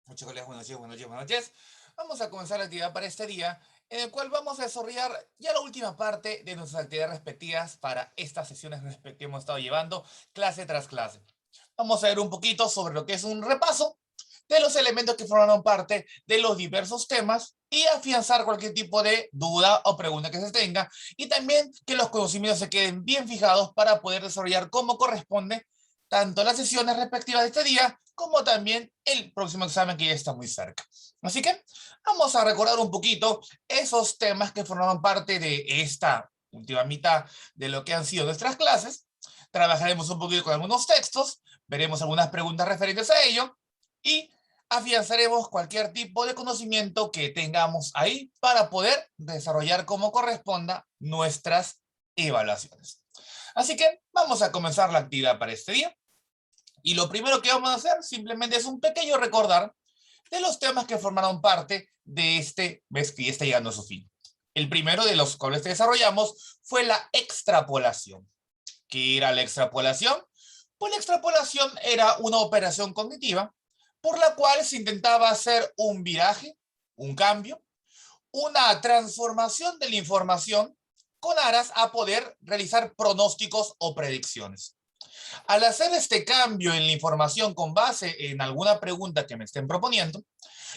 Muchas gracias, buenos días, buenos días, buenos días. Vamos a comenzar la actividad para este día, en el cual vamos a desarrollar ya la última parte de nuestras actividades respectivas para estas sesiones que hemos estado llevando clase tras clase. Vamos a ver un poquito sobre lo que es un repaso de los elementos que formaron parte de los diversos temas y afianzar cualquier tipo de duda o pregunta que se tenga, y también que los conocimientos se queden bien fijados para poder desarrollar como corresponde tanto las sesiones respectivas de este día como también el próximo examen que ya está muy cerca. Así que vamos a recordar un poquito esos temas que formaron parte de esta última mitad de lo que han sido nuestras clases. Trabajaremos un poquito con algunos textos, veremos algunas preguntas referentes a ello y afianzaremos cualquier tipo de conocimiento que tengamos ahí para poder desarrollar como corresponda nuestras evaluaciones. Así que vamos a comenzar la actividad para este día. Y lo primero que vamos a hacer simplemente es un pequeño recordar de los temas que formaron parte de este mes que ya está llegando a su fin. El primero de los cuales desarrollamos fue la extrapolación. ¿Qué era la extrapolación? Pues la extrapolación era una operación cognitiva por la cual se intentaba hacer un viraje, un cambio, una transformación de la información con aras a poder realizar pronósticos o predicciones. Al hacer este cambio en la información con base en alguna pregunta que me estén proponiendo,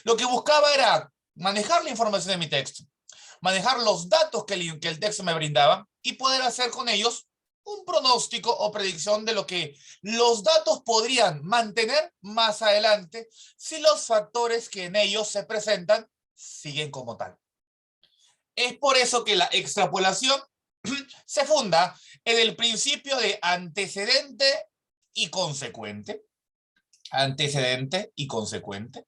lo que buscaba era manejar la información de mi texto, manejar los datos que el texto me brindaba y poder hacer con ellos un pronóstico o predicción de lo que los datos podrían mantener más adelante si los factores que en ellos se presentan siguen como tal. Es por eso que la extrapolación se funda en el principio de antecedente y consecuente. Antecedente y consecuente.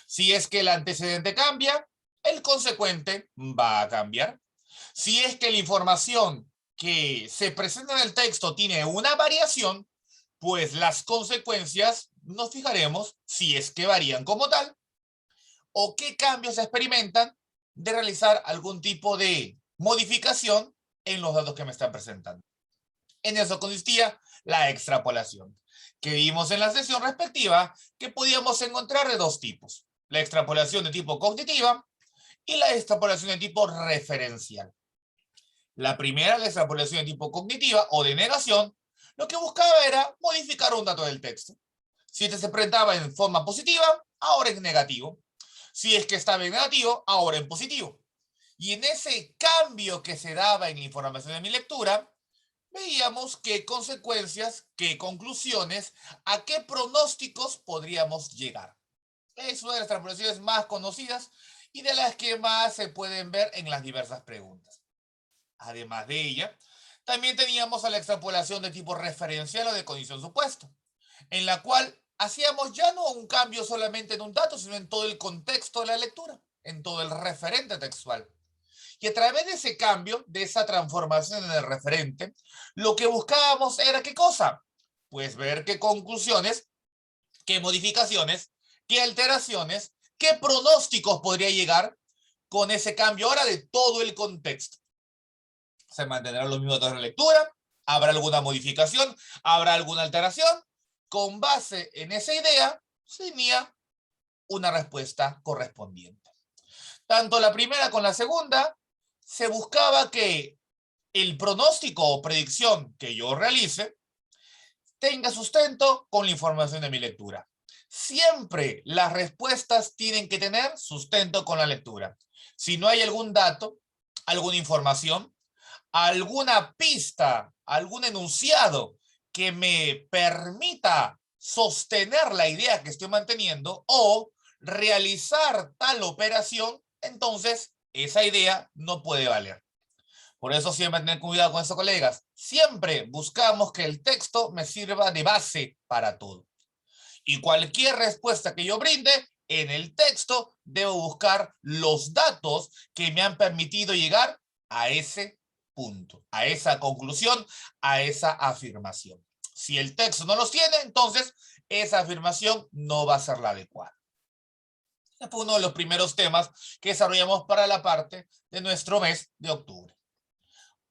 Si es que el antecedente cambia, el consecuente va a cambiar. Si es que la información que se presenta en el texto tiene una variación, pues las consecuencias nos fijaremos si es que varían como tal o qué cambios se experimentan de realizar algún tipo de modificación en los datos que me están presentando. En eso consistía la extrapolación, que vimos en la sesión respectiva que podíamos encontrar de dos tipos: la extrapolación de tipo cognitiva y la extrapolación de tipo referencial. La primera, la extrapolación de tipo cognitiva o de negación, lo que buscaba era modificar un dato del texto. Si este se presentaba en forma positiva, ahora es negativo. Si es que estaba en negativo, ahora en positivo. Y en ese cambio que se daba en la información de mi lectura, veíamos qué consecuencias, qué conclusiones, a qué pronósticos podríamos llegar. Es una de las extrapolaciones más conocidas y de las que más se pueden ver en las diversas preguntas. Además de ella, también teníamos a la extrapolación de tipo referencial o de condición supuesto, en la cual hacíamos ya no un cambio solamente en un dato, sino en todo el contexto de la lectura, en todo el referente textual. Y a través de ese cambio, de esa transformación en el referente, lo que buscábamos era ¿qué cosa? Pues ver qué conclusiones, qué modificaciones, qué alteraciones, qué pronósticos podría llegar con ese cambio ahora de todo el contexto. Se mantendrán los mismos datos de lectura, habrá alguna modificación, habrá alguna alteración. Con base en esa idea, se tenía una respuesta correspondiente. Tanto la primera con la segunda, se buscaba que el pronóstico o predicción que yo realice tenga sustento con la información de mi lectura. Siempre las respuestas tienen que tener sustento con la lectura. Si no hay algún dato, alguna información, alguna pista, algún enunciado que me permita sostener la idea que estoy manteniendo o realizar tal operación, entonces esa idea no puede valer. Por eso siempre tener cuidado con eso, colegas. Siempre buscamos que el texto me sirva de base para todo. Y cualquier respuesta que yo brinde en el texto, debo buscar los datos que me han permitido llegar a ese punto, a esa conclusión, a esa afirmación. Si el texto no los tiene, entonces esa afirmación no va a ser la adecuada. Este fue uno de los primeros temas que desarrollamos para la parte de nuestro mes de octubre.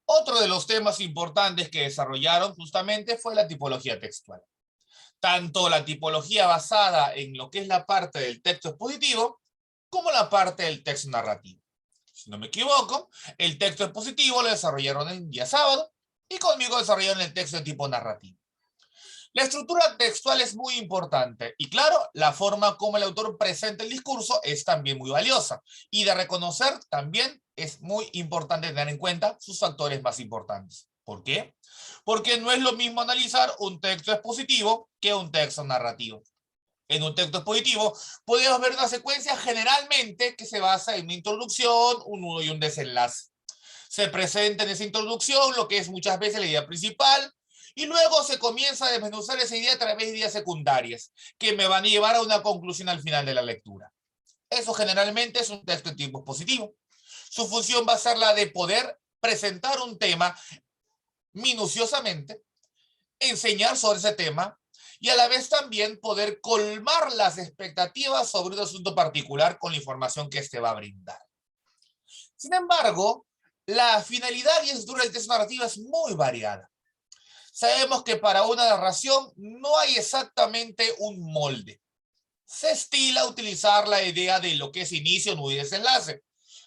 Otro de los temas importantes que desarrollaron justamente fue la tipología textual. tanto la tipología basada en lo que es la parte del texto expositivo, como la parte del texto narrativo. Si no me equivoco, el texto expositivo lo desarrollaron el día sábado y conmigo desarrollaron el texto de tipo narrativo. La estructura textual es muy importante y claro, la forma como el autor presenta el discurso es también muy valiosa y de reconocer también es muy importante tener en cuenta sus factores más importantes. ¿Por qué? Porque no es lo mismo analizar un texto expositivo que un texto narrativo. En un texto expositivo podemos ver una secuencia generalmente que se basa en una introducción, un nudo y un desenlace. Se presenta en esa introducción lo que es muchas veces la idea principal y luego se comienza a desmenuzar esa idea a través de ideas secundarias que me van a llevar a una conclusión al final de la lectura. Eso generalmente es un texto de tipo expositivo. Su función va a ser la de poder presentar un tema minuciosamente, enseñar sobre ese tema y a la vez también poder colmar las expectativas sobre un asunto particular con la información que éste va a brindar. Sin embargo, la finalidad y estructura del texto narrativo es muy variada. Sabemos que para una narración no hay exactamente un molde. Se estila utilizar la idea de lo que es inicio, nudo y desenlace.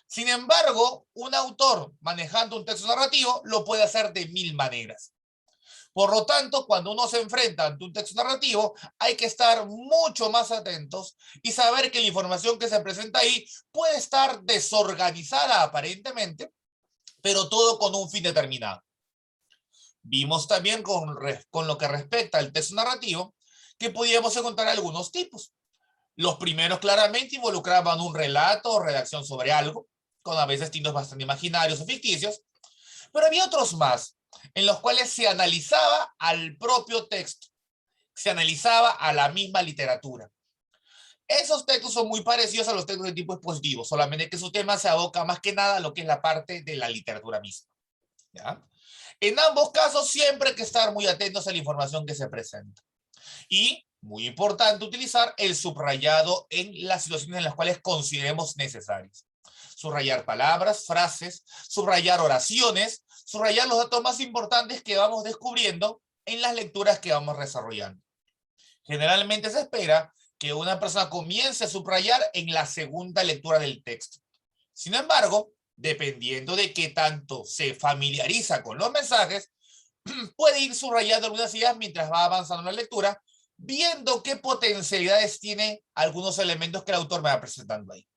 Sin embargo, un autor manejando un texto narrativo lo puede hacer de mil maneras. Por lo tanto, cuando uno se enfrenta ante un texto narrativo, hay que estar mucho más atentos y saber que la información que se presenta ahí puede estar desorganizada aparentemente, pero todo con un fin determinado. Vimos también con lo que respecta al texto narrativo que podíamos encontrar algunos tipos. Los primeros claramente involucraban un relato o redacción sobre algo, con a veces tintes bastante imaginarios o ficticios, pero había otros más, en los cuales se analizaba al propio texto, se analizaba a la misma literatura. Esos textos son muy parecidos a los textos de tipo expositivo, solamente que su tema se aboca más que nada a lo que es la parte de la literatura misma. ¿Ya? En ambos casos siempre hay que estar muy atentos a la información que se presenta. Y, muy importante, utilizar el subrayado en las situaciones en las cuales consideremos necesarias. Subrayar palabras, frases, subrayar oraciones, subrayar los datos más importantes que vamos descubriendo en las lecturas que vamos desarrollando. Generalmente se espera que una persona comience a subrayar en la segunda lectura del texto. Sin embargo, dependiendo de qué tanto se familiariza con los mensajes, puede ir subrayando algunas ideas mientras va avanzando en la lectura, viendo qué potencialidades tiene algunos elementos que el autor me va presentando ahí.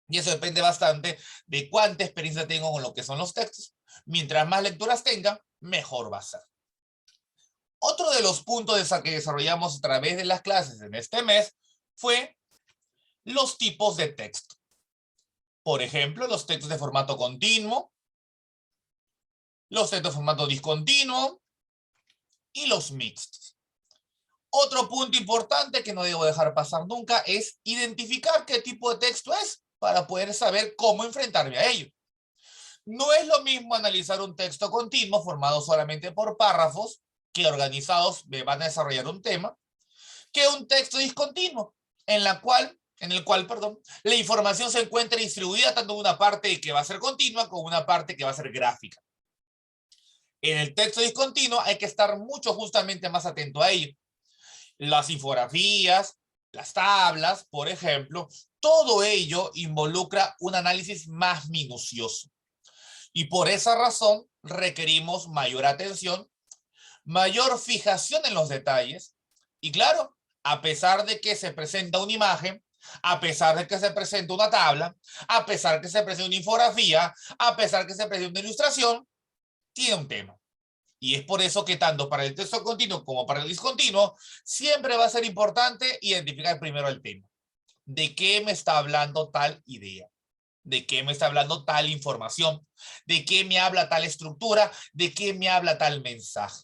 Y eso depende bastante de cuánta experiencia tengo con lo que son los textos. Mientras más lecturas tenga, mejor va a ser. Otro de los puntos que desarrollamos a través de las clases en este mes fue los tipos de texto. Por ejemplo, los textos de formato continuo, los textos de formato discontinuo y los mixtos. Otro punto importante que no debo dejar pasar nunca es identificar qué tipo de texto es para poder saber cómo enfrentarme a ello. No es lo mismo analizar un texto continuo formado solamente por párrafos que organizados me van a desarrollar un tema, que un texto discontinuo en el cual, la información se encuentra distribuida tanto en una parte que va a ser continua como una parte que va a ser gráfica. En el texto discontinuo hay que estar mucho justamente más atento a ello. Las infografías, las tablas, por ejemplo, todo ello involucra un análisis más minucioso. Y por esa razón requerimos mayor atención, mayor fijación en los detalles. Y claro, a pesar de que se presenta una imagen, a pesar de que se presenta una tabla, a pesar de que se presenta una infografía, a pesar de que se presenta una ilustración, tiene un tema. Y es por eso que tanto para el texto continuo como para el discontinuo, siempre va a ser importante identificar primero el tema. ¿De qué me está hablando tal idea? ¿De qué me está hablando tal información? ¿De qué me habla tal estructura? ¿De qué me habla tal mensaje?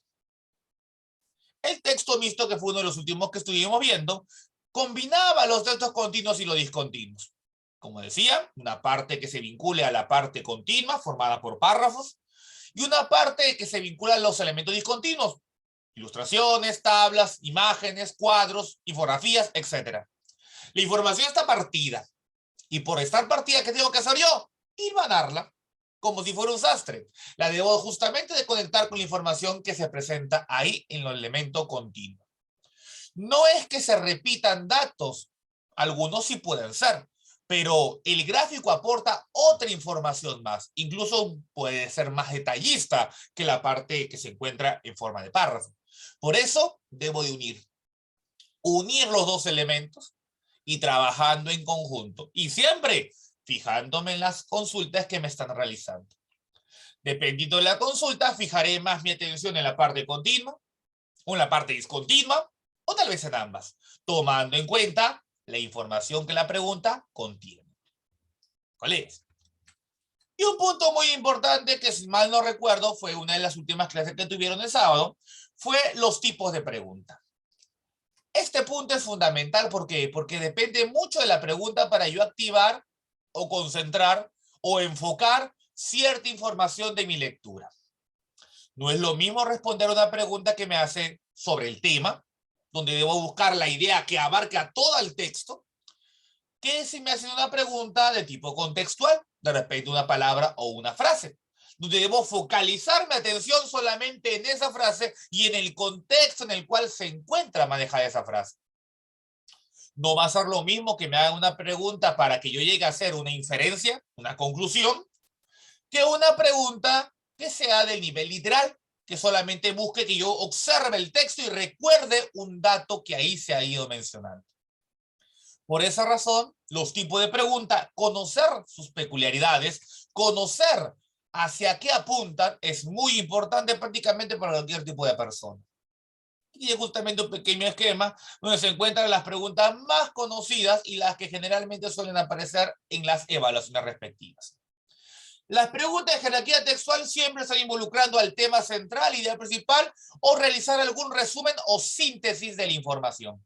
El texto mixto, que fue uno de los últimos que estuvimos viendo, combinaba los textos continuos y los discontinuos. Como decía, una parte que se vincule a la parte continua, formada por párrafos, y una parte que se vincula a los elementos discontinuos, ilustraciones, tablas, imágenes, cuadros, infografías, etc. La información está partida, y por estar partida, ¿qué tengo que hacer yo? Hilvanarla, como si fuera un sastre. La debo justamente de conectar con la información que se presenta ahí en el elemento continuo. No es que se repitan datos, algunos sí pueden ser, pero el gráfico aporta otra información más, incluso puede ser más detallista que la parte que se encuentra en forma de párrafo. Por eso debo de unir los dos elementos y trabajando en conjunto. Y siempre fijándome en las consultas que me están realizando. Dependiendo de la consulta, fijaré más mi atención en la parte continua, o en la parte discontinua, o tal vez en ambas, tomando en cuenta la información que la pregunta contiene. ¿Cuál es? Y un punto muy importante que, si mal no recuerdo, fue una de las últimas clases que tuvieron el sábado, fue los tipos de pregunta. Este punto es fundamental, ¿por qué? Porque depende mucho de la pregunta para yo activar o concentrar o enfocar cierta información de mi lectura. No es lo mismo responder una pregunta que me hace sobre el tema, donde debo buscar la idea que abarca todo el texto, que si me hacen una pregunta de tipo contextual, de repente una palabra o una frase, donde debo focalizar mi atención solamente en esa frase y en el contexto en el cual se encuentra manejada esa frase. No va a ser lo mismo que me hagan una pregunta para que yo llegue a hacer una inferencia, una conclusión, que una pregunta que sea del nivel literal, que solamente busque que yo observe el texto y recuerde un dato que ahí se ha ido mencionando. Por esa razón, los tipos de pregunta, conocer sus peculiaridades, conocer hacia qué apuntan, es muy importante prácticamente para cualquier tipo de persona. Y es justamente un pequeño esquema donde se encuentran las preguntas más conocidas y las que generalmente suelen aparecer en las evaluaciones respectivas. Las preguntas de jerarquía textual siempre están involucrando al tema central, idea principal, o realizar algún resumen o síntesis de la información.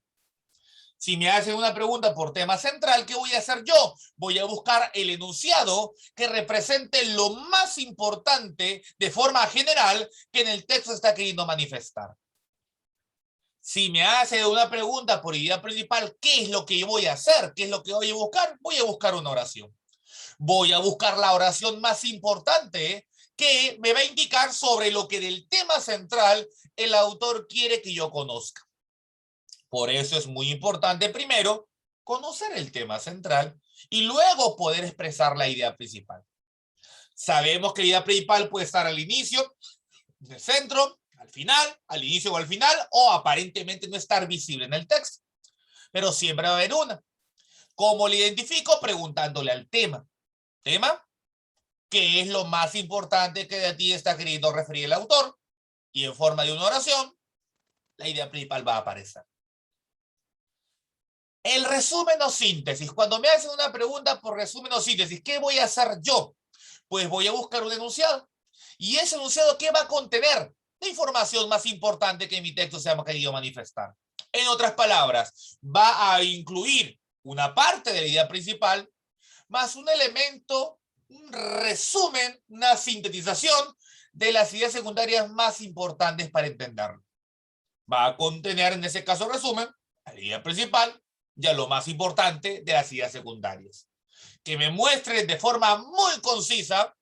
Si me hacen una pregunta por tema central, ¿qué voy a hacer yo? Voy a buscar el enunciado que represente lo más importante de forma general que en el texto está queriendo manifestar. Si me hace una pregunta por idea principal, ¿qué es lo que yo voy a hacer? ¿Qué es lo que voy a buscar? Voy a buscar una oración. Voy a buscar la oración más importante que me va a indicar sobre lo que del tema central el autor quiere que yo conozca. Por eso es muy importante primero conocer el tema central y luego poder expresar la idea principal. Sabemos que la idea principal puede estar al inicio, en el centro, al final, al inicio o al final, o aparentemente no estar visible en el texto. Pero siempre va a haber una. ¿Cómo la identifico? Preguntándole al tema. ¿Tema? ¿Qué es lo más importante que de ti está queriendo referir el autor? Y en forma de una oración, la idea principal va a aparecer. El resumen o síntesis. Cuando me hacen una pregunta por resumen o síntesis, ¿qué voy a hacer yo? Pues voy a buscar un enunciado. ¿Y ese enunciado qué va a contener? La información más importante que mi texto se ha querido manifestar. En otras palabras, va a incluir una parte de la idea principal, más un elemento, un resumen, una sintetización de las ideas secundarias más importantes para entenderlo. Va a contener, en ese caso, resumen, la idea principal y a lo más importante de las ideas secundarias. Que me muestre de forma muy concisa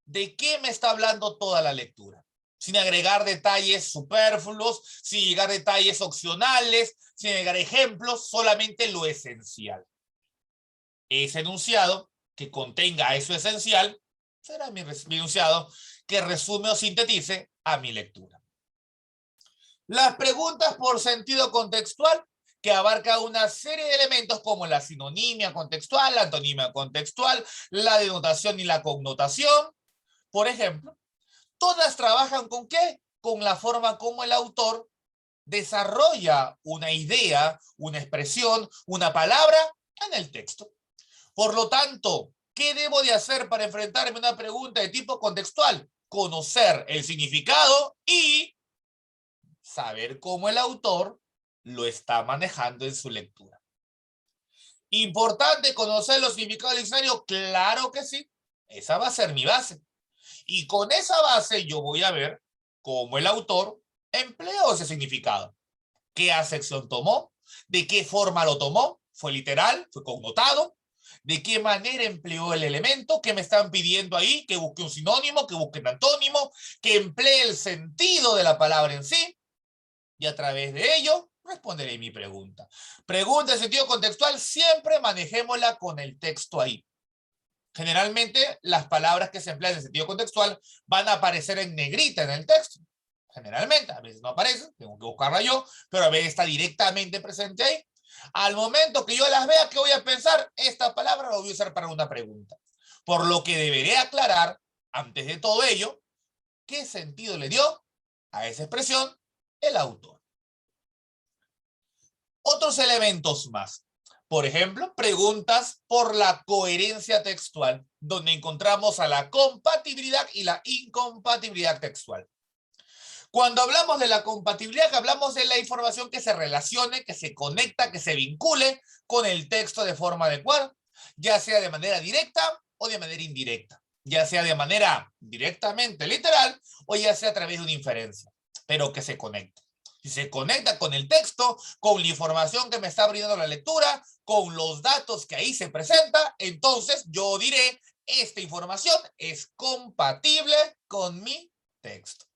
de qué me está hablando toda la lectura, sin agregar detalles superfluos, sin agregar detalles opcionales, sin agregar ejemplos, solamente lo esencial. Ese enunciado que contenga eso esencial será mi enunciado que resume o sintetice a mi lectura. Las preguntas por sentido contextual, que abarca una serie de elementos como la sinonimia contextual, la antonimia contextual, la denotación y la connotación. Por ejemplo, todas trabajan ¿con qué? Con la forma como el autor desarrolla una idea, una expresión, una palabra en el texto. Por lo tanto, ¿qué debo de hacer para enfrentarme a una pregunta de tipo contextual? Conocer el significado y saber cómo el autor lo está manejando en su lectura. ¿Importante conocer los significados del diccionario? Claro que sí. Esa va a ser mi base. Y con esa base yo voy a ver cómo el autor empleó ese significado. ¿Qué acepción tomó? ¿De qué forma lo tomó? ¿Fue literal? ¿Fue connotado? ¿De qué manera empleó el elemento? ¿Qué me están pidiendo ahí? Que busque un sinónimo, que busque un antónimo, que emplee el sentido de la palabra en sí. Y a través de ello, responderé mi pregunta. Pregunta en sentido contextual, siempre manejémosla con el texto ahí. Generalmente, las palabras que se emplean en sentido contextual van a aparecer en negrita en el texto. Generalmente, a veces no aparece, tengo que buscarla yo, pero a veces está directamente presente ahí. Al momento que yo las vea, ¿qué voy a pensar? Esta palabra la voy a usar para una pregunta. Por lo que deberé aclarar, antes de todo ello, qué sentido le dio a esa expresión el autor. Otros elementos más. Por ejemplo, preguntas por la coherencia textual, donde encontramos a la compatibilidad y la incompatibilidad textual. Cuando hablamos de la compatibilidad, hablamos de la información que se relacione, que se conecta, que se vincule con el texto de forma adecuada, ya sea de manera directa o de manera indirecta, ya sea de manera directamente literal o ya sea a través de una inferencia, pero que se conecte. Si se conecta con el texto, con la información que me está brindando la lectura, con los datos que ahí se presenta, entonces yo diré, esta información es compatible con mi texto.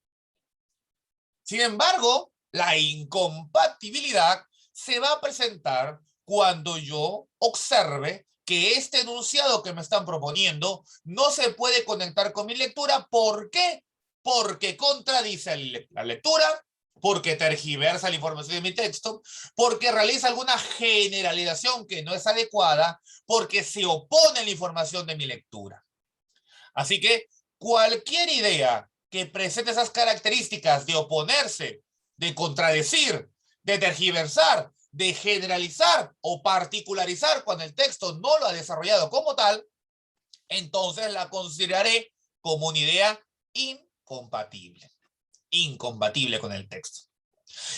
Sin embargo, la incompatibilidad se va a presentar cuando yo observe que este enunciado que me están proponiendo no se puede conectar con mi lectura. ¿Por qué? Porque contradice la lectura, porque tergiversa la información de mi texto, porque realiza alguna generalización que no es adecuada, porque se opone a la información de mi lectura. Así que cualquier idea que presente esas características de oponerse, de contradecir, de tergiversar, de generalizar o particularizar cuando el texto no lo ha desarrollado como tal, entonces la consideraré como una idea incompatible con el texto.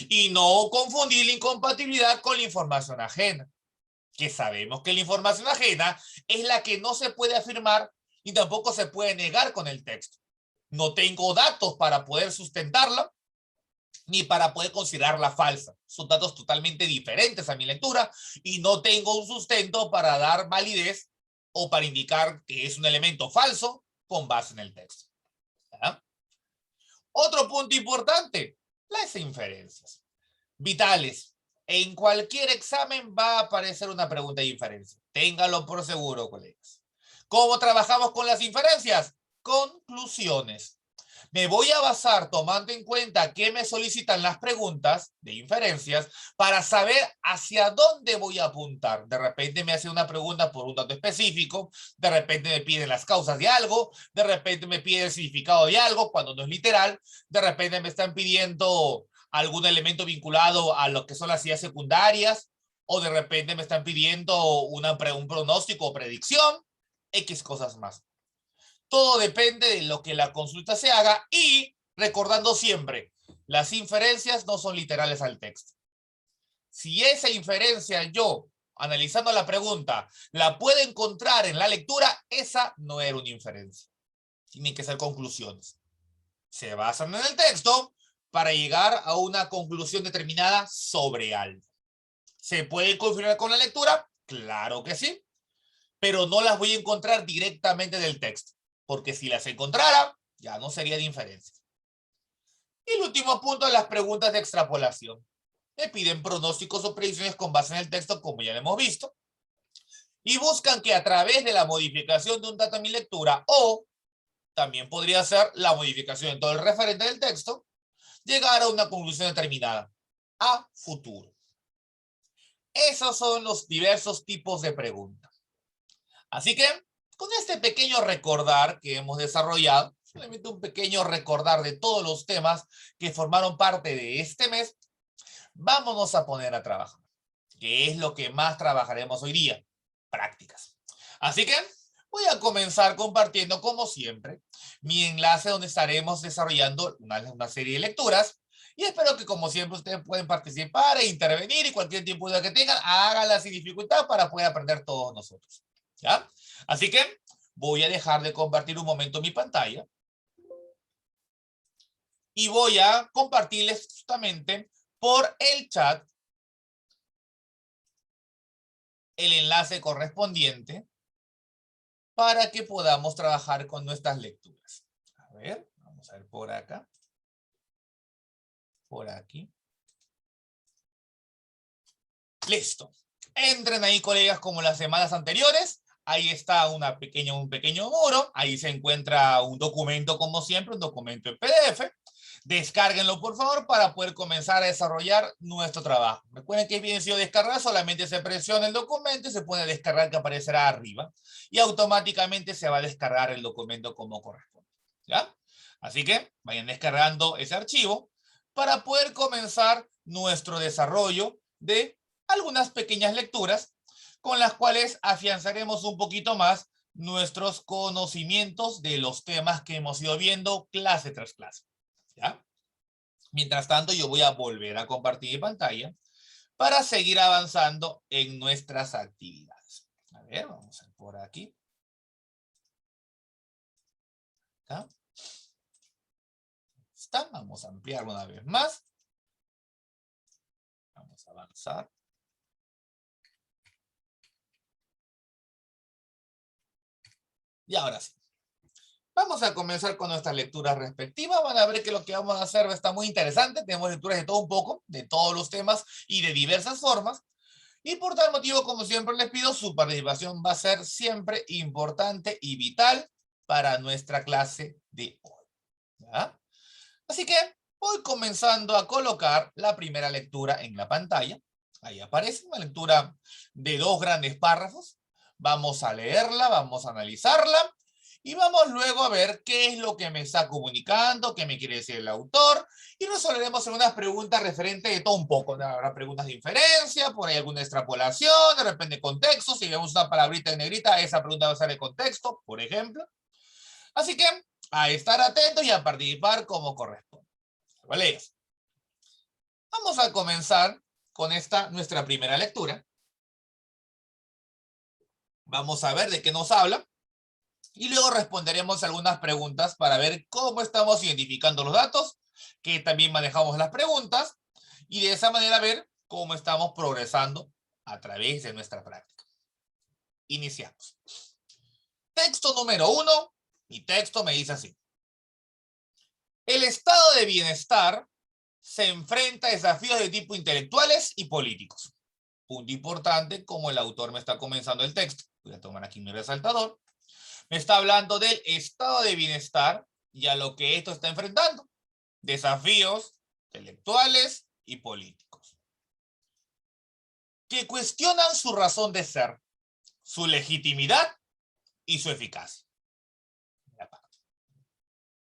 Y no confundir la incompatibilidad con la información ajena, que sabemos que la información ajena es la que no se puede afirmar y tampoco se puede negar con el texto. No tengo datos para poder sustentarla ni para poder considerarla falsa. Son datos totalmente diferentes a mi lectura y no tengo un sustento para dar validez o para indicar que es un elemento falso con base en el texto. ¿Ya? Otro punto importante, las inferencias. Vitales. En cualquier examen va a aparecer una pregunta de inferencia. Téngalo por seguro, colegas. ¿Cómo trabajamos con las inferencias? Conclusiones. Me voy a basar tomando en cuenta qué me solicitan las preguntas de inferencias para saber hacia dónde voy a apuntar. De repente me hace una pregunta por un dato específico, de repente me piden las causas de algo, de repente me piden el significado de algo cuando no es literal, de repente me están pidiendo algún elemento vinculado a lo que son las ideas secundarias, o de repente me están pidiendo un pronóstico o predicción, X cosas más. Todo depende de lo que la consulta se haga y recordando siempre, las inferencias no son literales al texto. Si esa inferencia yo, analizando la pregunta, la puedo encontrar en la lectura, esa no era una inferencia. Tienen que ser conclusiones. Se basan en el texto para llegar a una conclusión determinada sobre algo. ¿Se puede confirmar con la lectura? Claro que sí, pero no las voy a encontrar directamente del texto, porque si las encontrara, ya no sería de inferencia. Y el último punto es las preguntas de extrapolación. Me piden pronósticos o predicciones con base en el texto, como ya lo hemos visto, y buscan que a través de la modificación de un dato en mi lectura, o también podría ser la modificación de todo el referente del texto, llegar a una conclusión determinada, a futuro. Esos son los diversos tipos de preguntas. Así que, con este pequeño recordar que hemos desarrollado, solamente un pequeño recordar de todos los temas que formaron parte de este mes, vámonos a poner a trabajar. ¿Qué es lo que más trabajaremos hoy día? Prácticas. Así que voy a comenzar compartiendo, como siempre, mi enlace donde estaremos desarrollando una serie de lecturas. Y espero que, como siempre, ustedes pueden participar e intervenir y cualquier tipo de duda que tengan, háganla sin dificultad para poder aprender todos nosotros. ¿Ya? Así que voy a dejar de compartir un momento mi pantalla y voy a compartirles justamente por el chat el enlace correspondiente para que podamos trabajar con nuestras lecturas. A ver, vamos a ver por acá. Por aquí. Listo. Entren ahí, colegas, como las semanas anteriores. Ahí está un pequeño muro. Ahí se encuentra un documento, como siempre, un documento en PDF. Descárguenlo, por favor, para poder comenzar a desarrollar nuestro trabajo. Recuerden que bien si lo descargar, solamente se presiona el documento y se puede descargar, que aparecerá arriba. Y automáticamente se va a descargar el documento como corresponde. ¿Ya? Así que vayan descargando ese archivo para poder comenzar nuestro desarrollo de algunas pequeñas lecturas con las cuales afianzaremos un poquito más nuestros conocimientos de los temas que hemos ido viendo clase tras clase. ¿Ya? Mientras tanto, yo voy a volver a compartir mi pantalla para seguir avanzando en nuestras actividades. A ver, vamos a ir por aquí. ¿Está? ¿Está? Vamos a ampliar una vez más. Vamos a avanzar. Y ahora sí. Vamos a comenzar con nuestras lecturas respectivas. Van a ver que lo que vamos a hacer está muy interesante. Tenemos lecturas de todo un poco, de todos los temas y de diversas formas. Y por tal motivo, como siempre les pido, su participación va a ser siempre importante y vital para nuestra clase de hoy. ¿Ya? Así que voy comenzando a colocar la primera lectura en la pantalla. Ahí aparece una lectura de 2 grandes párrafos. Vamos a leerla, vamos a analizarla y vamos luego a ver qué es lo que me está comunicando, qué me quiere decir el autor, y resolveremos algunas preguntas referentes de todo un poco. Habrá preguntas de inferencia, por ahí alguna extrapolación, de repente contexto. Si vemos una palabrita en negrita, esa pregunta va a ser de contexto, por ejemplo. Así que a estar atentos y a participar como corresponde. Colegas, vamos a comenzar con esta, nuestra primera lectura. Vamos a ver de qué nos habla. Y luego responderemos algunas preguntas para ver cómo estamos identificando los datos, que también manejamos las preguntas, y de esa manera ver cómo estamos progresando a través de nuestra práctica. Iniciamos. Texto número 1, mi texto me dice así. El estado de bienestar se enfrenta a desafíos de tipo intelectuales y políticos. Punto importante, como el autor me está comenzando el texto. Voy a tomar aquí mi resaltador. Me está hablando del estado de bienestar y a lo que esto está enfrentando. Desafíos intelectuales y políticos, que cuestionan su razón de ser, su legitimidad y su eficacia.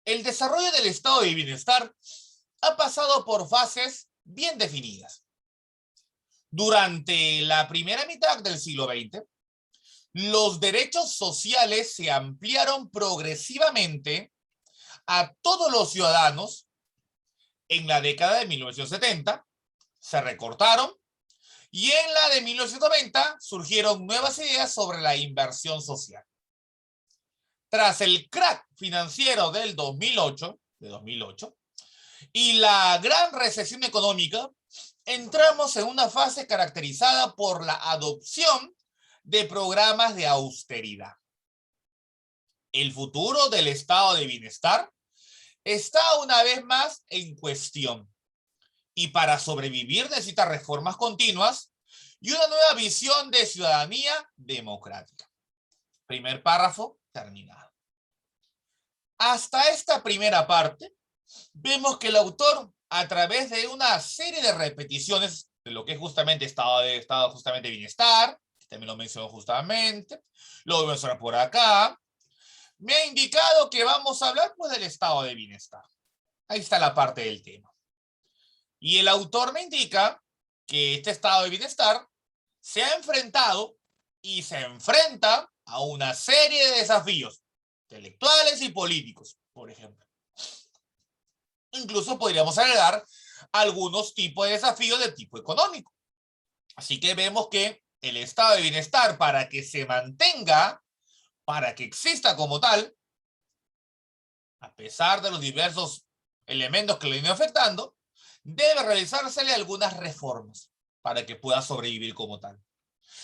El desarrollo del estado de bienestar ha pasado por fases bien definidas. Durante la primera mitad del siglo XX, los derechos sociales se ampliaron progresivamente a todos los ciudadanos. En la década de 1970 se recortaron y en la de 1990 surgieron nuevas ideas sobre la inversión social. Tras el crack financiero del 2008 y la gran recesión económica, entramos en una fase caracterizada por la adopción de programas de austeridad. El futuro del estado de bienestar está una vez más en cuestión. Y para sobrevivir necesita reformas continuas y una nueva visión de ciudadanía democrática. Primer párrafo terminado. Hasta esta primera parte, vemos que el autor, a través de una serie de repeticiones de lo que es justamente estado de bienestar, que también lo mencionó justamente, lo voy a mencionar por acá, me ha indicado que vamos a hablar pues del estado de bienestar. Ahí está la parte del tema. Y el autor me indica que este estado de bienestar se ha enfrentado y se enfrenta a una serie de desafíos intelectuales y políticos, por ejemplo. Incluso podríamos agregar algunos tipos de desafíos de tipo económico. Así que vemos que el estado de bienestar, para que se mantenga, para que exista como tal, a pesar de los diversos elementos que lo vienen afectando, debe realizársele algunas reformas para que pueda sobrevivir como tal.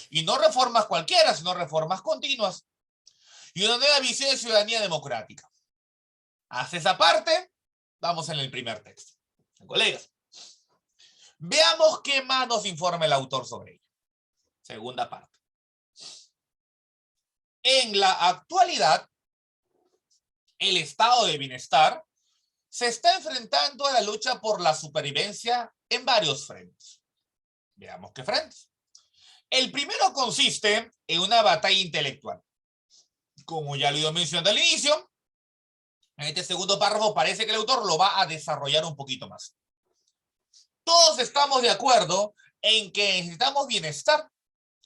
Y no reformas cualquiera, sino reformas continuas. Y una nueva visión de ciudadanía democrática. Hacia esa parte, vamos en el primer texto. Colegas, veamos qué más nos informa el autor sobre ello. Segunda parte. En la actualidad, el estado de bienestar se está enfrentando a la lucha por la supervivencia en varios frentes. Veamos qué frentes. El primero consiste en una batalla intelectual. Como ya lo he ido mencionando al inicio, en este segundo párrafo parece que el autor lo va a desarrollar un poquito más. Todos estamos de acuerdo en que necesitamos bienestar,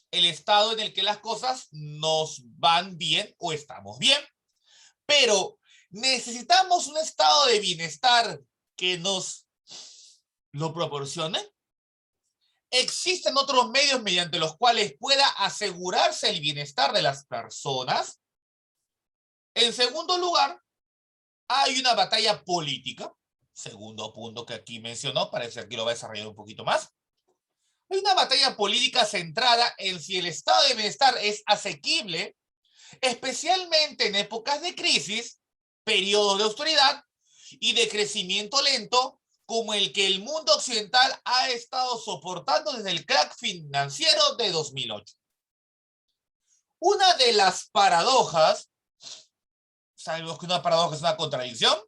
el estado en el que las cosas nos van bien o estamos bien. Pero necesitamos un estado de bienestar que nos lo proporcione. ¿Existen otros medios mediante los cuales pueda asegurarse el bienestar de las personas? En segundo lugar, hay una batalla política. Segundo punto que aquí mencionó, parece que lo va a desarrollar un poquito más. Hay una batalla política centrada en si el estado de bienestar es asequible, especialmente en épocas de crisis, periodos de austeridad y de crecimiento lento, como el que el mundo occidental ha estado soportando desde el crack financiero de 2008. Una de las paradojas, sabemos que una paradoja es una contradicción,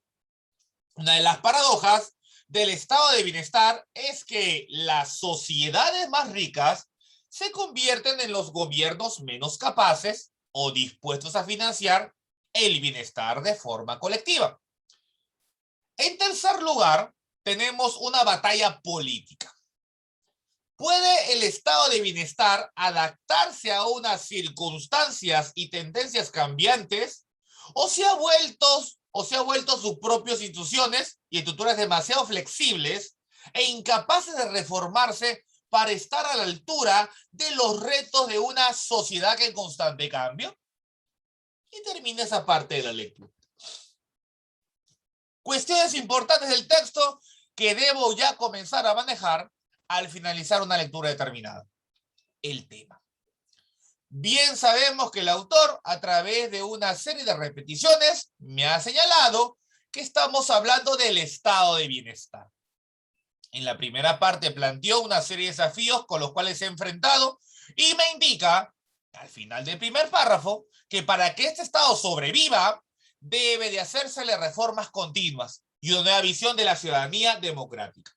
una de las paradojas del estado de bienestar es que las sociedades más ricas se convierten en los gobiernos menos capaces o dispuestos a financiar el bienestar de forma colectiva. En tercer lugar, tenemos una batalla política. ¿Puede el estado de bienestar adaptarse a unas circunstancias y tendencias cambiantes? ¿O se ha vuelto sus propias instituciones y estructuras demasiado flexibles e incapaces de reformarse para estar a la altura de los retos de una sociedad que en constante cambio? Y termina esa parte de la lectura. Cuestiones importantes del texto que debo ya comenzar a manejar al finalizar una lectura determinada. El tema. Bien sabemos que el autor, a través de una serie de repeticiones, me ha señalado que estamos hablando del estado de bienestar. En la primera parte planteó una serie de desafíos con los cuales se ha enfrentado y me indica, al final del primer párrafo, que para que este estado sobreviva, debe de hacérsele reformas continuas y una nueva visión de la ciudadanía democrática.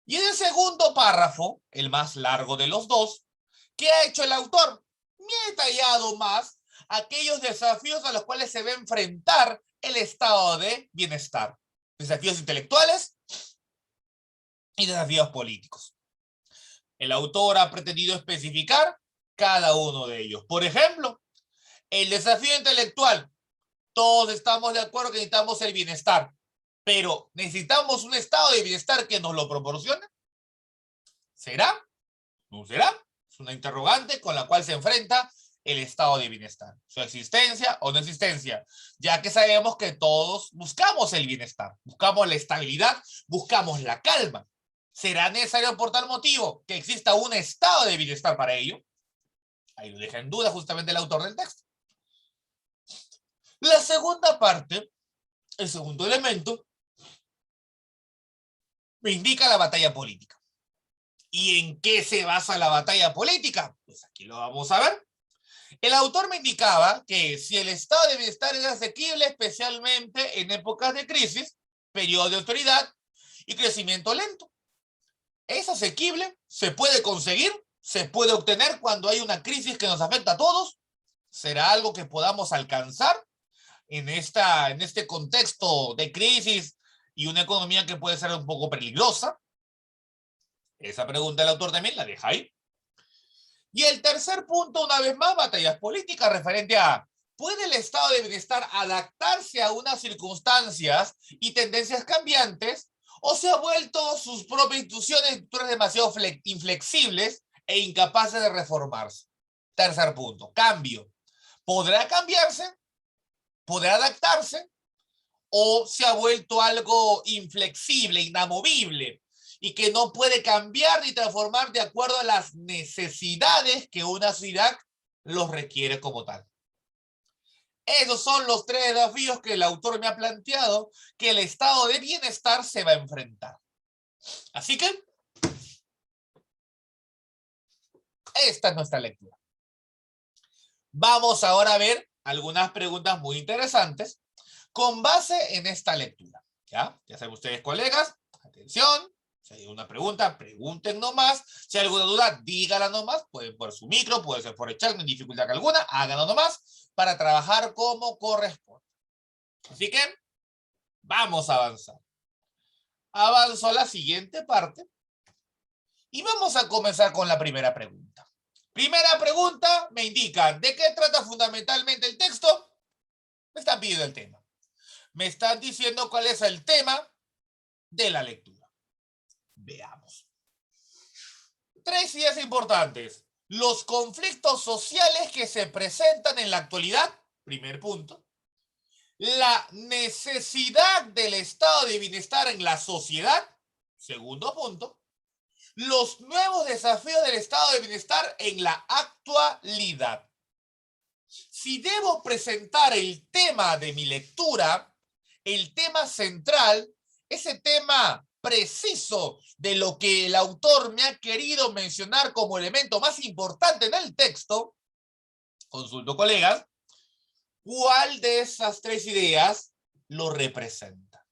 Y en el segundo párrafo, el más largo de los dos, ¿qué ha hecho el autor? Me ha detallado más aquellos desafíos a los cuales se va a enfrentar el estado de bienestar. Desafíos intelectuales y desafíos políticos. El autor ha pretendido especificar cada uno de ellos. Por ejemplo, el desafío intelectual. Todos estamos de acuerdo que necesitamos el bienestar, pero ¿necesitamos un estado de bienestar que nos lo proporcione? ¿Será? ¿No será? Es una interrogante con la cual se enfrenta el estado de bienestar. Su existencia o no existencia, ya que sabemos que todos buscamos el bienestar, buscamos la estabilidad, buscamos la calma. ¿Será necesario por tal motivo que exista un estado de bienestar para ello? Ahí lo deja en duda justamente el autor del texto. La segunda parte, el segundo elemento, me indica la batalla política. ¿Y en qué se basa la batalla política? Pues aquí lo vamos a ver. El autor me indicaba que si el estado de bienestar es asequible, especialmente en épocas de crisis, periodo de autoridad y crecimiento lento. Es asequible, se puede conseguir, se puede obtener cuando hay una crisis que nos afecta a todos. ¿Será algo que podamos alcanzar en este contexto de crisis y una economía que puede ser un poco peligrosa? Esa pregunta el autor también la deja ahí. Y el tercer punto, una vez más, batallas políticas referente a ¿puede el estado de bienestar adaptarse a unas circunstancias y tendencias cambiantes o se ha vuelto sus propias instituciones y estructuras demasiado inflexibles e incapaces de reformarse? Tercer punto, cambio. ¿Podrá cambiarse? ¿Podrá adaptarse? ¿O se ha vuelto algo inflexible, inamovible y que no puede cambiar ni transformar de acuerdo a las necesidades que una sociedad los requiere como tal? Esos son los tres desafíos que el autor me ha planteado que el estado de bienestar se va a enfrentar. Así que esta es nuestra lectura. Vamos ahora a ver algunas preguntas muy interesantes con base en esta lectura. Ya saben ustedes, colegas, atención. Si hay una pregunta, pregunten nomás. Si hay alguna duda, dígala nomás. Pueden por su micro, puede ser por el chat, no hay dificultad alguna. Háganlo nomás para trabajar como corresponde. Así que vamos a avanzar. Avanzo a la siguiente parte y vamos a comenzar con la primera pregunta. Primera pregunta, me indican ¿de qué trata fundamentalmente el texto? Me están pidiendo el tema. Me están diciendo cuál es el tema de la lectura. Veamos. 3 ideas importantes. Los conflictos sociales que se presentan en la actualidad, primer punto. La necesidad del estado de bienestar en la sociedad, segundo punto. Los nuevos desafíos del estado de bienestar en la actualidad. Si debo presentar el tema de mi lectura, el tema central, ese tema preciso de lo que el autor me ha querido mencionar como elemento más importante en el texto, consulto colegas, ¿cuál de esas 3 ideas lo representa?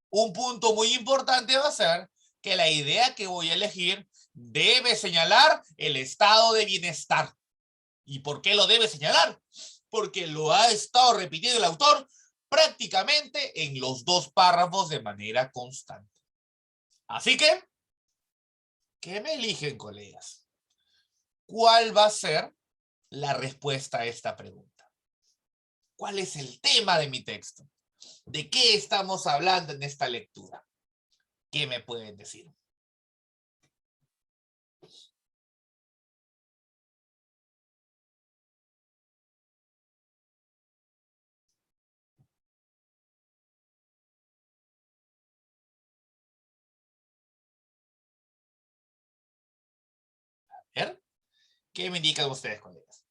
Un punto muy importante va a ser que la idea que voy a elegir debe señalar el estado de bienestar. ¿Y por qué lo debe señalar? Porque lo ha estado repitiendo el autor prácticamente en los 2 párrafos de manera constante. Así que, ¿qué me eligen, colegas? ¿Cuál va a ser la respuesta a esta pregunta? ¿Cuál es el tema de mi texto? ¿De qué estamos hablando en esta lectura? ¿Qué me pueden decir? A ver, ¿qué me indican ustedes, colegas?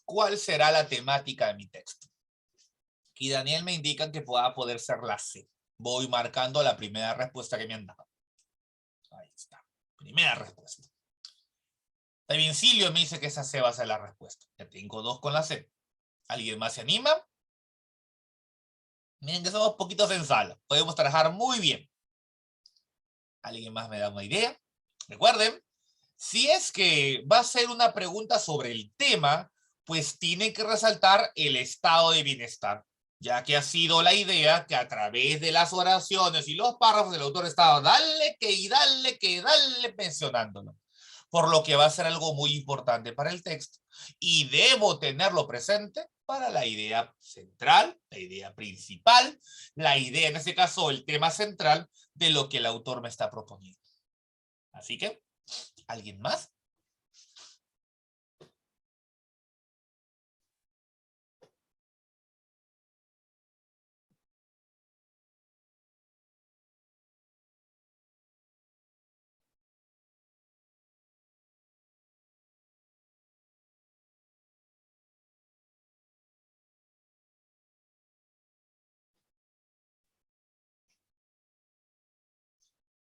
¿Cuál será la temática de mi texto? Y Daniel me indica que pueda poder ser la C. Voy marcando la primera respuesta que me han dado. Ahí está. Primera respuesta. Vincilio me dice que esa C va a ser la respuesta. Ya tengo 2 con la C. ¿Alguien más se anima? Miren que somos poquitos en sala. Podemos trabajar muy bien. ¿Alguien más me da una idea? Recuerden, si es que va a ser una pregunta sobre el tema, pues tiene que resaltar el estado de bienestar, ya que ha sido la idea que a través de las oraciones y los párrafos del autor estaba dale que dale mencionándolo. Por lo que va a ser algo muy importante para el texto y debo tenerlo presente para la idea central, la idea principal, la idea, en este caso, el tema central de lo que el autor me está proponiendo. Así que, ¿alguien más?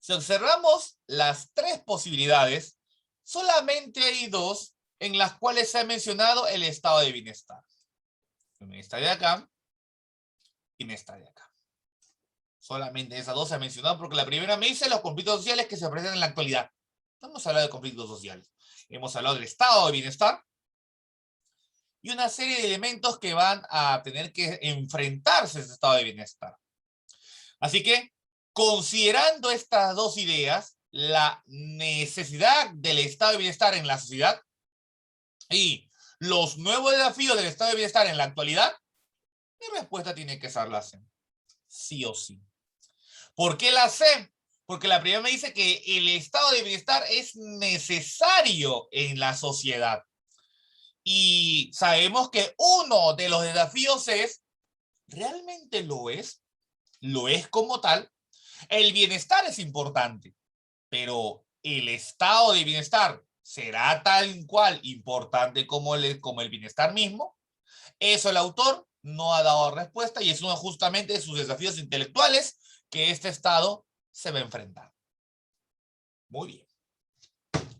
Si observamos las 3 posibilidades, solamente hay 2 en las cuales se ha mencionado el estado de bienestar. En esta de acá y en esta de acá. Solamente esas 2 se han mencionado porque la primera me dice los conflictos sociales que se presentan en la actualidad. No hemos hablado de conflictos sociales. Hemos hablado del estado de bienestar y una serie de elementos que van a tener que enfrentarse a ese estado de bienestar. Así que, considerando estas 2 ideas, la necesidad del estado de bienestar en la sociedad y los nuevos desafíos del estado de bienestar en la actualidad, mi respuesta tiene que ser la C. Sí o sí. ¿Por qué la C? Porque la primera me dice que el estado de bienestar es necesario en la sociedad. Y sabemos que uno de los desafíos es, ¿realmente lo es? ¿Lo es como tal? El bienestar es importante, pero el estado de bienestar será tal cual importante como el bienestar mismo. Eso el autor no ha dado respuesta y es uno justamente de sus desafíos intelectuales que este estado se va a enfrentar. Muy bien.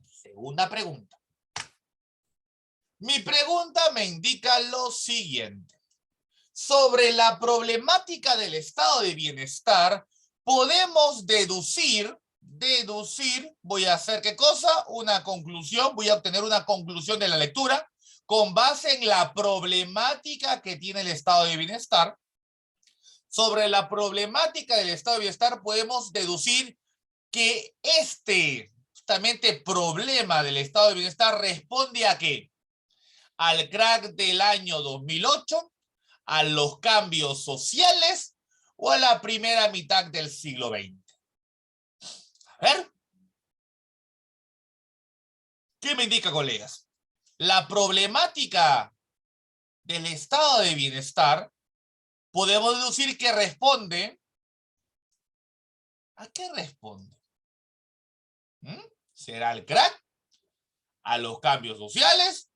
Segunda pregunta. Mi pregunta me indica lo siguiente. Sobre la problemática del estado de bienestar, podemos deducir, voy a hacer ¿qué cosa? Una conclusión, voy a obtener una conclusión de la lectura con base en la problemática que tiene el estado de bienestar. Sobre la problemática del estado de bienestar podemos deducir que justamente problema del estado de bienestar responde ¿a qué? Al crack del año 2008, a los cambios sociales o a la primera mitad del siglo XX. A ver. ¿Qué me indica, colegas? La problemática del estado de bienestar podemos deducir que responde. ¿A qué responde? ¿Será el crack? ¿A los cambios sociales?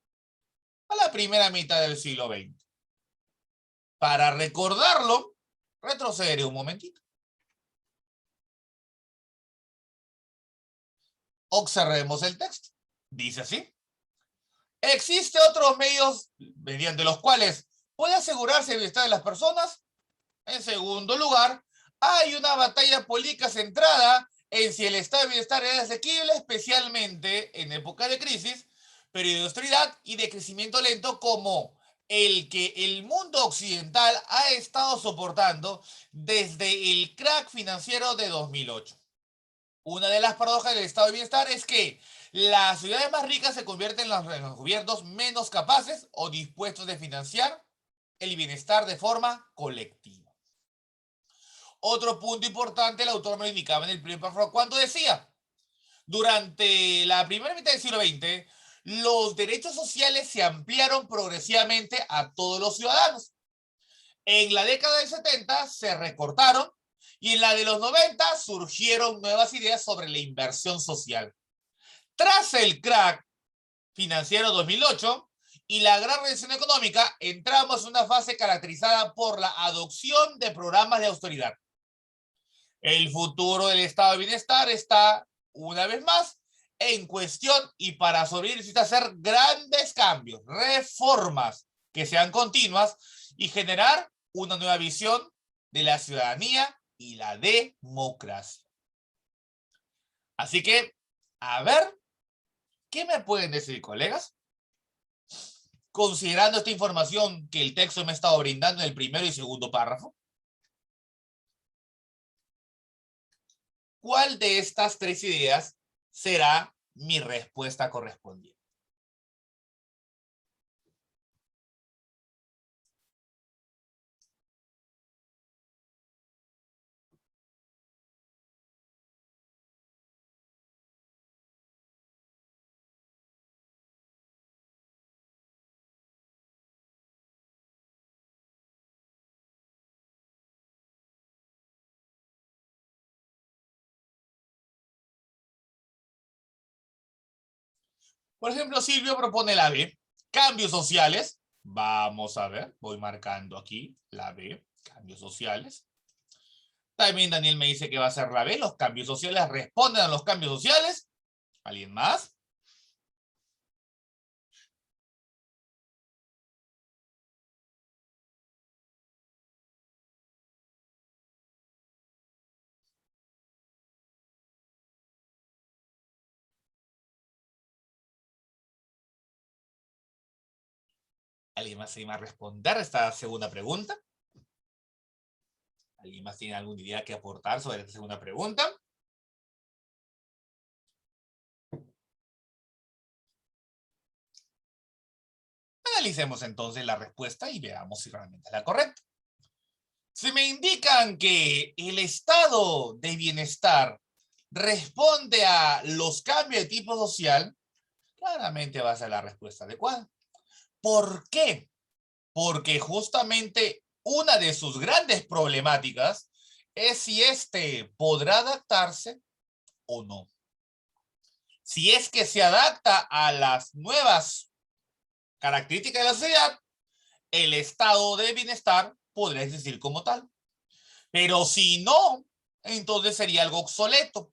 ¿A la primera mitad del siglo XX? Para recordarlo, retrocederé un momentito. Observemos el texto. Dice así. ¿Existen otros medios mediante los cuales puede asegurarse el bienestar de las personas? En segundo lugar, hay una batalla política centrada en si el estado de bienestar es asequible, especialmente en época de crisis, periodo de austeridad y de crecimiento lento como el que el mundo occidental ha estado soportando desde el crack financiero de 2008. Una de las paradojas del estado de bienestar es que las ciudades más ricas se convierten en los gobiernos menos capaces o dispuestos de financiar el bienestar de forma colectiva. Otro punto importante, el autor me lo indicaba en el primer párrafo cuando decía, durante la primera mitad del siglo XX, los derechos sociales se ampliaron progresivamente a todos los ciudadanos. En la década del 70 se recortaron y en la de los 90 surgieron nuevas ideas sobre la inversión social. Tras el crack financiero 2008 y la gran recesión económica, entramos en una fase caracterizada por la adopción de programas de austeridad. El futuro del estado de bienestar está, una vez más, en cuestión y para sobrevivir necesita hacer grandes cambios, reformas que sean continuas y generar una nueva visión de la ciudadanía y la democracia. Así que, a ver, ¿qué me pueden decir, colegas? Considerando esta información que el texto me ha estado brindando en el primero y segundo párrafo, ¿cuál de estas tres ideas será mi respuesta correspondiente? Por ejemplo, Silvio propone la B, cambios sociales. Vamos a ver, voy marcando aquí la B, cambios sociales. También Daniel me dice que va a ser la B, los cambios sociales responden a los cambios sociales. ¿Alguien más? ¿Alguien más se va a responder a esta segunda pregunta? ¿Alguien más tiene alguna idea que aportar sobre esta segunda pregunta? Analicemos entonces la respuesta y veamos si realmente es la correcta. Si me indican que el estado de bienestar responde a los cambios de tipo social, claramente va a ser la respuesta adecuada. ¿Por qué? Porque justamente una de sus grandes problemáticas es si éste podrá adaptarse o no. Si es que se adapta a las nuevas características de la sociedad, el estado de bienestar podría existir como tal. Pero si no, entonces sería algo obsoleto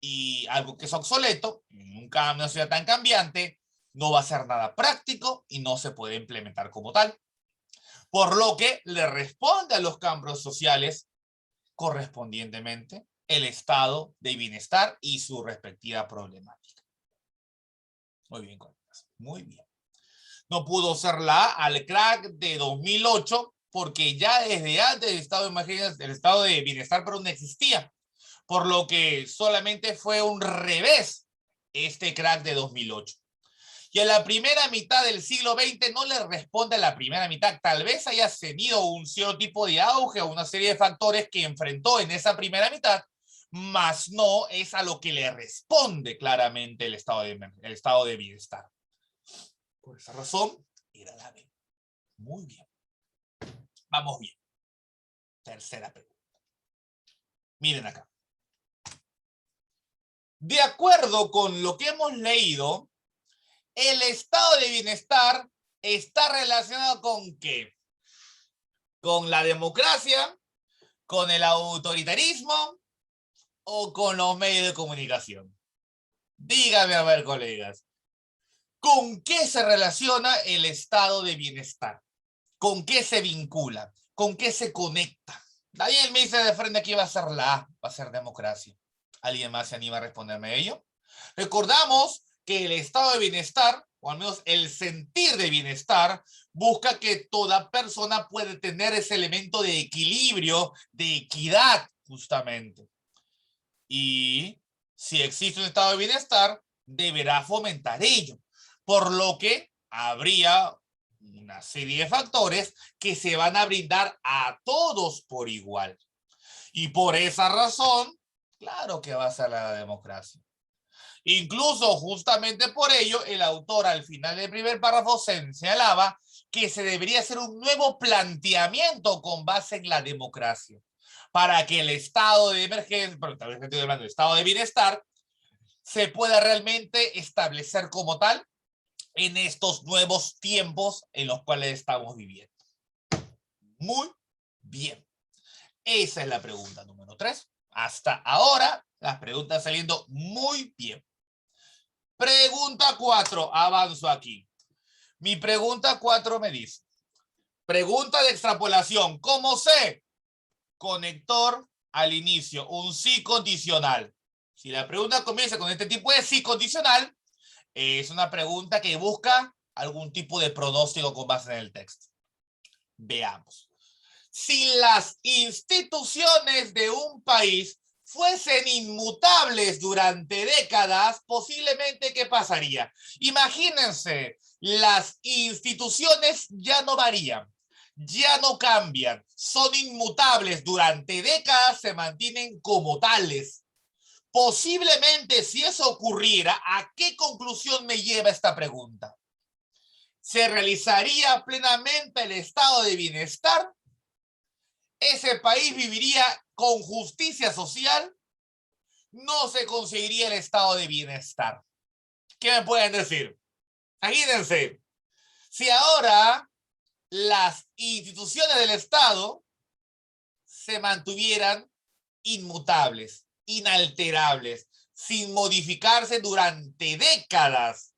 y algo que es obsoleto, en una sociedad tan cambiante, no va a ser nada práctico y no se puede implementar como tal. Por lo que le responde a los cambios sociales correspondientemente el estado de bienestar y su respectiva problemática. Muy bien, colegas. Muy bien. No pudo ser la A al crack de 2008 porque ya desde antes el estado de bienestar pero no existía. Por lo que solamente fue un revés este crack de 2008. Y en la primera mitad del siglo XX no le responde a la primera mitad. Tal vez haya tenido un cierto tipo de auge o una serie de factores que enfrentó en esa primera mitad, mas no es a lo que le responde claramente el estado de bienestar. Por esa razón, era la B. Muy bien. Vamos bien. Tercera pregunta. Miren acá. De acuerdo con lo que hemos leído, el estado de bienestar está relacionado ¿con qué? ¿Con la democracia? ¿Con el autoritarismo? ¿O con los medios de comunicación? Dígame a ver, colegas. ¿Con qué se relaciona el estado de bienestar? ¿Con qué se vincula? ¿Con qué se conecta? Daniel me dice de frente que va a ser la A, va a ser democracia. ¿Alguien más se anima a responderme ello? Recordamos que el estado de bienestar, o al menos el sentir de bienestar, busca que toda persona pueda tener ese elemento de equilibrio, de equidad, justamente. Y si existe un estado de bienestar, deberá fomentar ello. Por lo que habría una serie de factores que se van a brindar a todos por igual. Y por esa razón, claro que va a ser la democracia. Incluso justamente por ello, el autor al final del primer párrafo señalaba que se debería hacer un nuevo planteamiento con base en la democracia para que el estado de emergencia, pero tal vez estoy hablando de estado de bienestar, se pueda realmente establecer como tal en estos nuevos tiempos en los cuales estamos viviendo. Muy bien. Esa es la pregunta número 3. Hasta ahora, las preguntas saliendo muy bien. Pregunta 4. Avanzo aquí. Mi pregunta 4 me dice. Pregunta de extrapolación. ¿Cómo sé? Conector al inicio. Un sí condicional. Si la pregunta comienza con este tipo de sí condicional, es una pregunta que busca algún tipo de pronóstico con base en el texto. Veamos. Si las instituciones de un país fuesen inmutables durante décadas, posiblemente, ¿qué pasaría? Imagínense, las instituciones ya no varían, ya no cambian, son inmutables durante décadas, se mantienen como tales. Posiblemente, si eso ocurriera, ¿a qué conclusión me lleva esta pregunta? ¿Se realizaría plenamente el estado de bienestar? ¿Ese país viviría con justicia social? No se conseguiría el estado de bienestar. ¿Qué me pueden decir? Imagínense, si ahora las instituciones del Estado se mantuvieran inmutables, inalterables, sin modificarse durante décadas.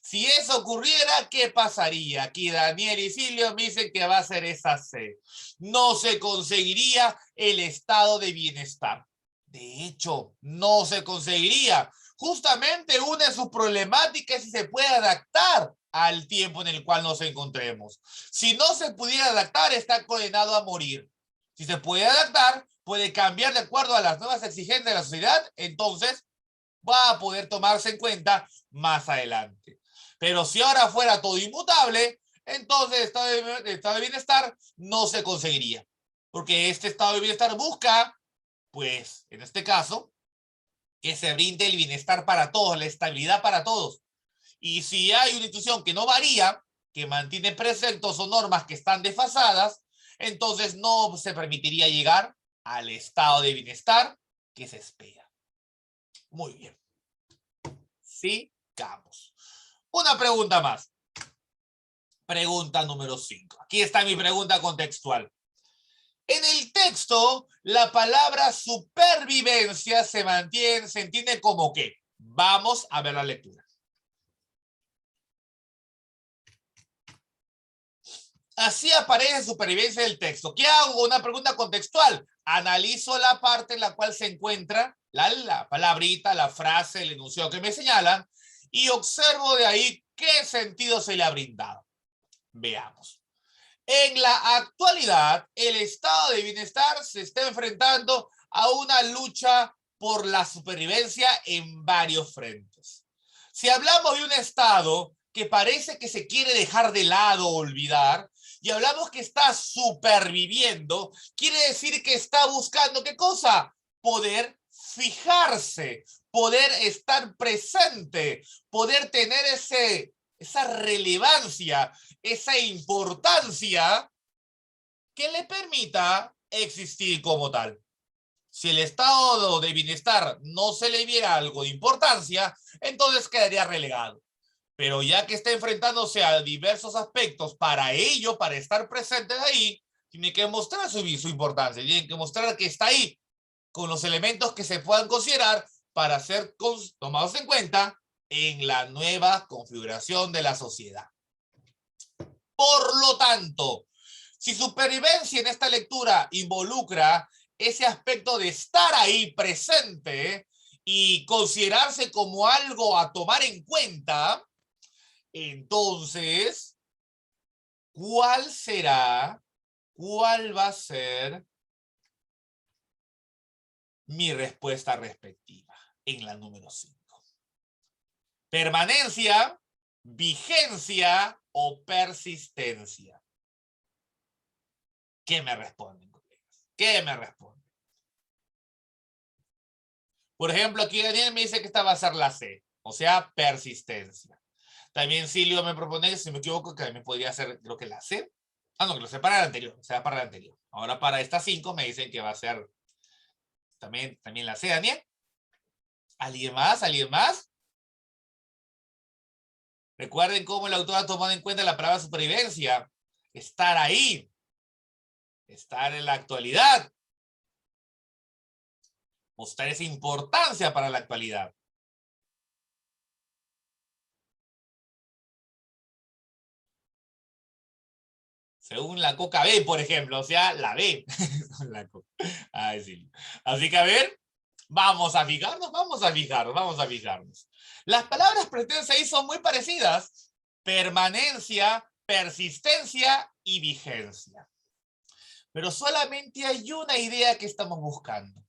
Si eso ocurriera, ¿qué pasaría? Aquí Daniel y Silvio me dicen que va a ser esa C. No se conseguiría el estado de bienestar. De hecho, no se conseguiría. Justamente una de sus problemáticas es si se puede adaptar al tiempo en el cual nos encontremos. Si no se pudiera adaptar, está condenado a morir. Si se puede adaptar, puede cambiar de acuerdo a las nuevas exigencias de la sociedad, entonces va a poder tomarse en cuenta más adelante. Pero si ahora fuera todo inmutable, entonces el estado de bienestar no se conseguiría. Porque este estado de bienestar busca, pues, en este caso, que se brinde el bienestar para todos, la estabilidad para todos. Y si hay una institución que no varía, que mantiene preceptos o normas que están desfasadas, entonces no se permitiría llegar al estado de bienestar que se espera. Muy bien. Sigamos. Una pregunta más. Pregunta número 5. Aquí está mi pregunta contextual. En el texto, la palabra supervivencia se entiende como que. Vamos a ver la lectura. Así aparece supervivencia del texto. ¿Qué hago? Una pregunta contextual. Analizo la parte en la cual se encuentra la palabrita, la frase, el enunciado que me señalan y observo de ahí qué sentido se le ha brindado. Veamos. En la actualidad, el estado de bienestar se está enfrentando a una lucha por la supervivencia en varios frentes. Si hablamos de un estado que parece que se quiere dejar de lado o olvidar, y hablamos que está superviviendo, quiere decir que está buscando, ¿qué cosa? Poder fijarse, poder estar presente, poder tener esa relevancia, esa importancia que le permita existir como tal. Si el estado de bienestar no se le viera algo de importancia, entonces quedaría relegado. Pero ya que está enfrentándose a diversos aspectos, para ello, para estar presente ahí, tiene que mostrar su importancia, tiene que mostrar que está ahí con los elementos que se puedan considerar para ser tomados en cuenta en la nueva configuración de la sociedad. Por lo tanto, si supervivencia en esta lectura involucra ese aspecto de estar ahí presente y considerarse como algo a tomar en cuenta, entonces, ¿cuál va a ser mi respuesta respectiva en la número 5? Permanencia, vigencia o persistencia. ¿Qué me responden, colegas? ¿Qué me responden? Por ejemplo, aquí Daniel me dice que esta va a ser la C, o sea, persistencia. También Silvio me propone, si me equivoco, que también podría ser, creo que la C. Ah, no, que lo sé para la anterior, o sea, para la anterior. Ahora para esta 5 me dicen que va a ser también la C, Daniel. ¿Alguien más? ¿Alguien más? Recuerden cómo el autor ha tomado en cuenta la palabra supervivencia. Estar ahí. Estar en la actualidad. Mostrar esa importancia para la actualidad. Según la Coca B, por ejemplo, o sea, la B. La Coca. Ay, sí. Así que a ver, vamos a fijarnos. Las palabras presentes ahí son muy parecidas. Permanencia, persistencia y vigencia. Pero solamente hay una idea que estamos buscando.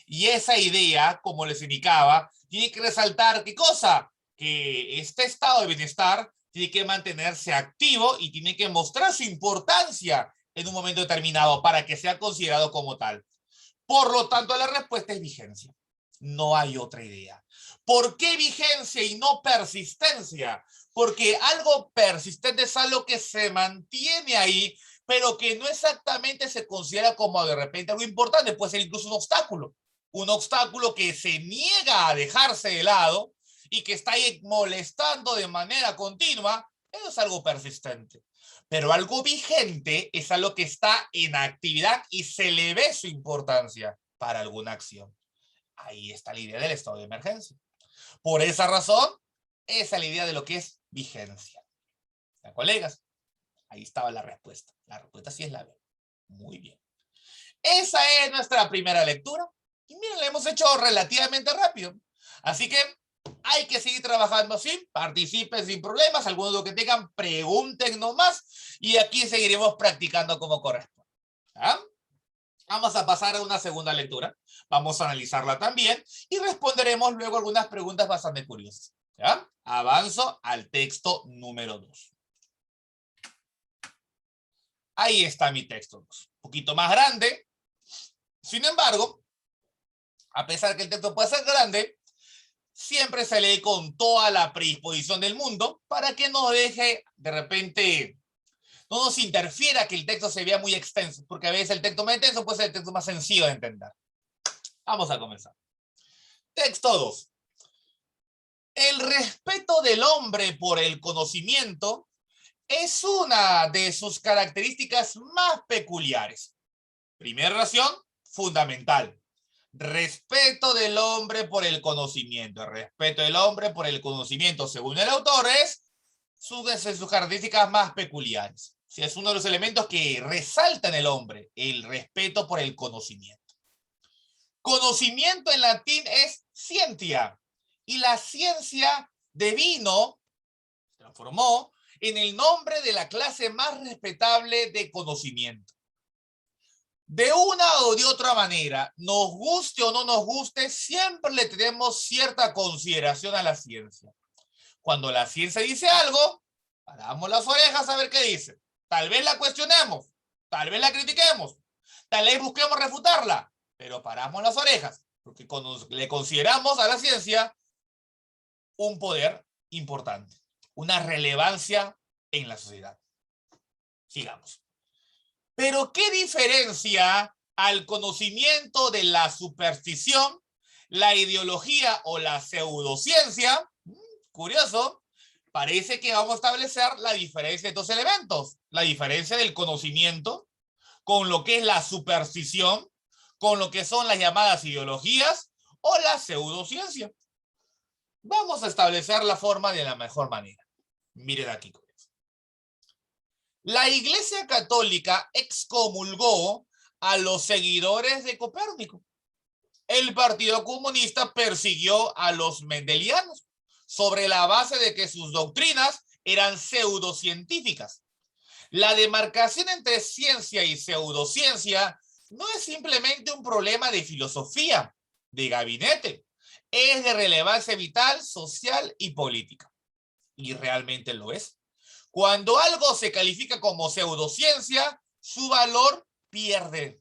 Y esa idea, como les indicaba, tiene que resaltar, ¿qué cosa? Que este estado de bienestar tiene que mantenerse activo y tiene que mostrar su importancia en un momento determinado para que sea considerado como tal. Por lo tanto, la respuesta es vigencia. No hay otra idea. ¿Por qué vigencia y no persistencia? Porque algo persistente es algo que se mantiene ahí, pero que no exactamente se considera como de repente algo importante. Puede ser incluso un obstáculo. Un obstáculo que se niega a dejarse de lado y que está ahí molestando de manera continua. Eso es algo persistente. Pero algo vigente es algo que está en actividad y se le ve su importancia para alguna acción. Ahí está la idea del estado de emergencia. Por esa razón, esa es la idea de lo que es vigencia. ¿Ya, colegas? Ahí estaba la respuesta. La respuesta sí es la B. Muy bien. Esa es nuestra primera lectura. Y miren, la hemos hecho relativamente rápido. Así que hay que seguir trabajando así, participen sin problemas, algunos de los que tengan, pregunten nomás, y aquí seguiremos practicando como corresponde. ¿Ya? Vamos a pasar a una segunda lectura, vamos a analizarla también, y responderemos luego algunas preguntas bastante curiosas. ¿Ya? Avanzo al texto número 2. Ahí está mi texto 2, un poquito más grande, sin embargo, a pesar que el texto puede ser grande, siempre se lee con toda la predisposición del mundo para que no deje de repente, no nos interfiera que el texto se vea muy extenso, porque a veces el texto más extenso puede ser el texto más sencillo de entender. Vamos a comenzar. Texto 2. El respeto del hombre por el conocimiento es una de sus características más peculiares. Primera relación, fundamental. Respeto del hombre por el conocimiento. El respeto del hombre por el conocimiento, según el autor, es sus características más peculiares. Si es uno de los elementos que resalta en el hombre, el respeto por el conocimiento. Conocimiento en latín es scientia, y la ciencia devino, transformó en el nombre de la clase más respetable de conocimiento. De una o de otra manera, nos guste o no nos guste, siempre le tenemos cierta consideración a la ciencia. Cuando la ciencia dice algo, paramos las orejas a ver qué dice. Tal vez la cuestionemos, tal vez la critiquemos, tal vez busquemos refutarla, pero paramos las orejas, porque le consideramos a la ciencia un poder importante, una relevancia en la sociedad. Sigamos. Pero ¿qué diferencia al conocimiento de la superstición, la ideología o la pseudociencia? Curioso. Parece que vamos a establecer la diferencia de dos elementos. La diferencia del conocimiento con lo que es la superstición, con lo que son las llamadas ideologías o la pseudociencia. Vamos a establecer la forma de la mejor manera. Miren aquí. La Iglesia Católica excomulgó a los seguidores de Copérnico. El Partido Comunista persiguió a los mendelianos sobre la base de que sus doctrinas eran pseudocientíficas. La demarcación entre ciencia y pseudociencia no es simplemente un problema de filosofía, de gabinete. Es de relevancia vital, social y política. Y realmente lo es. Cuando algo se califica como pseudociencia, su valor pierde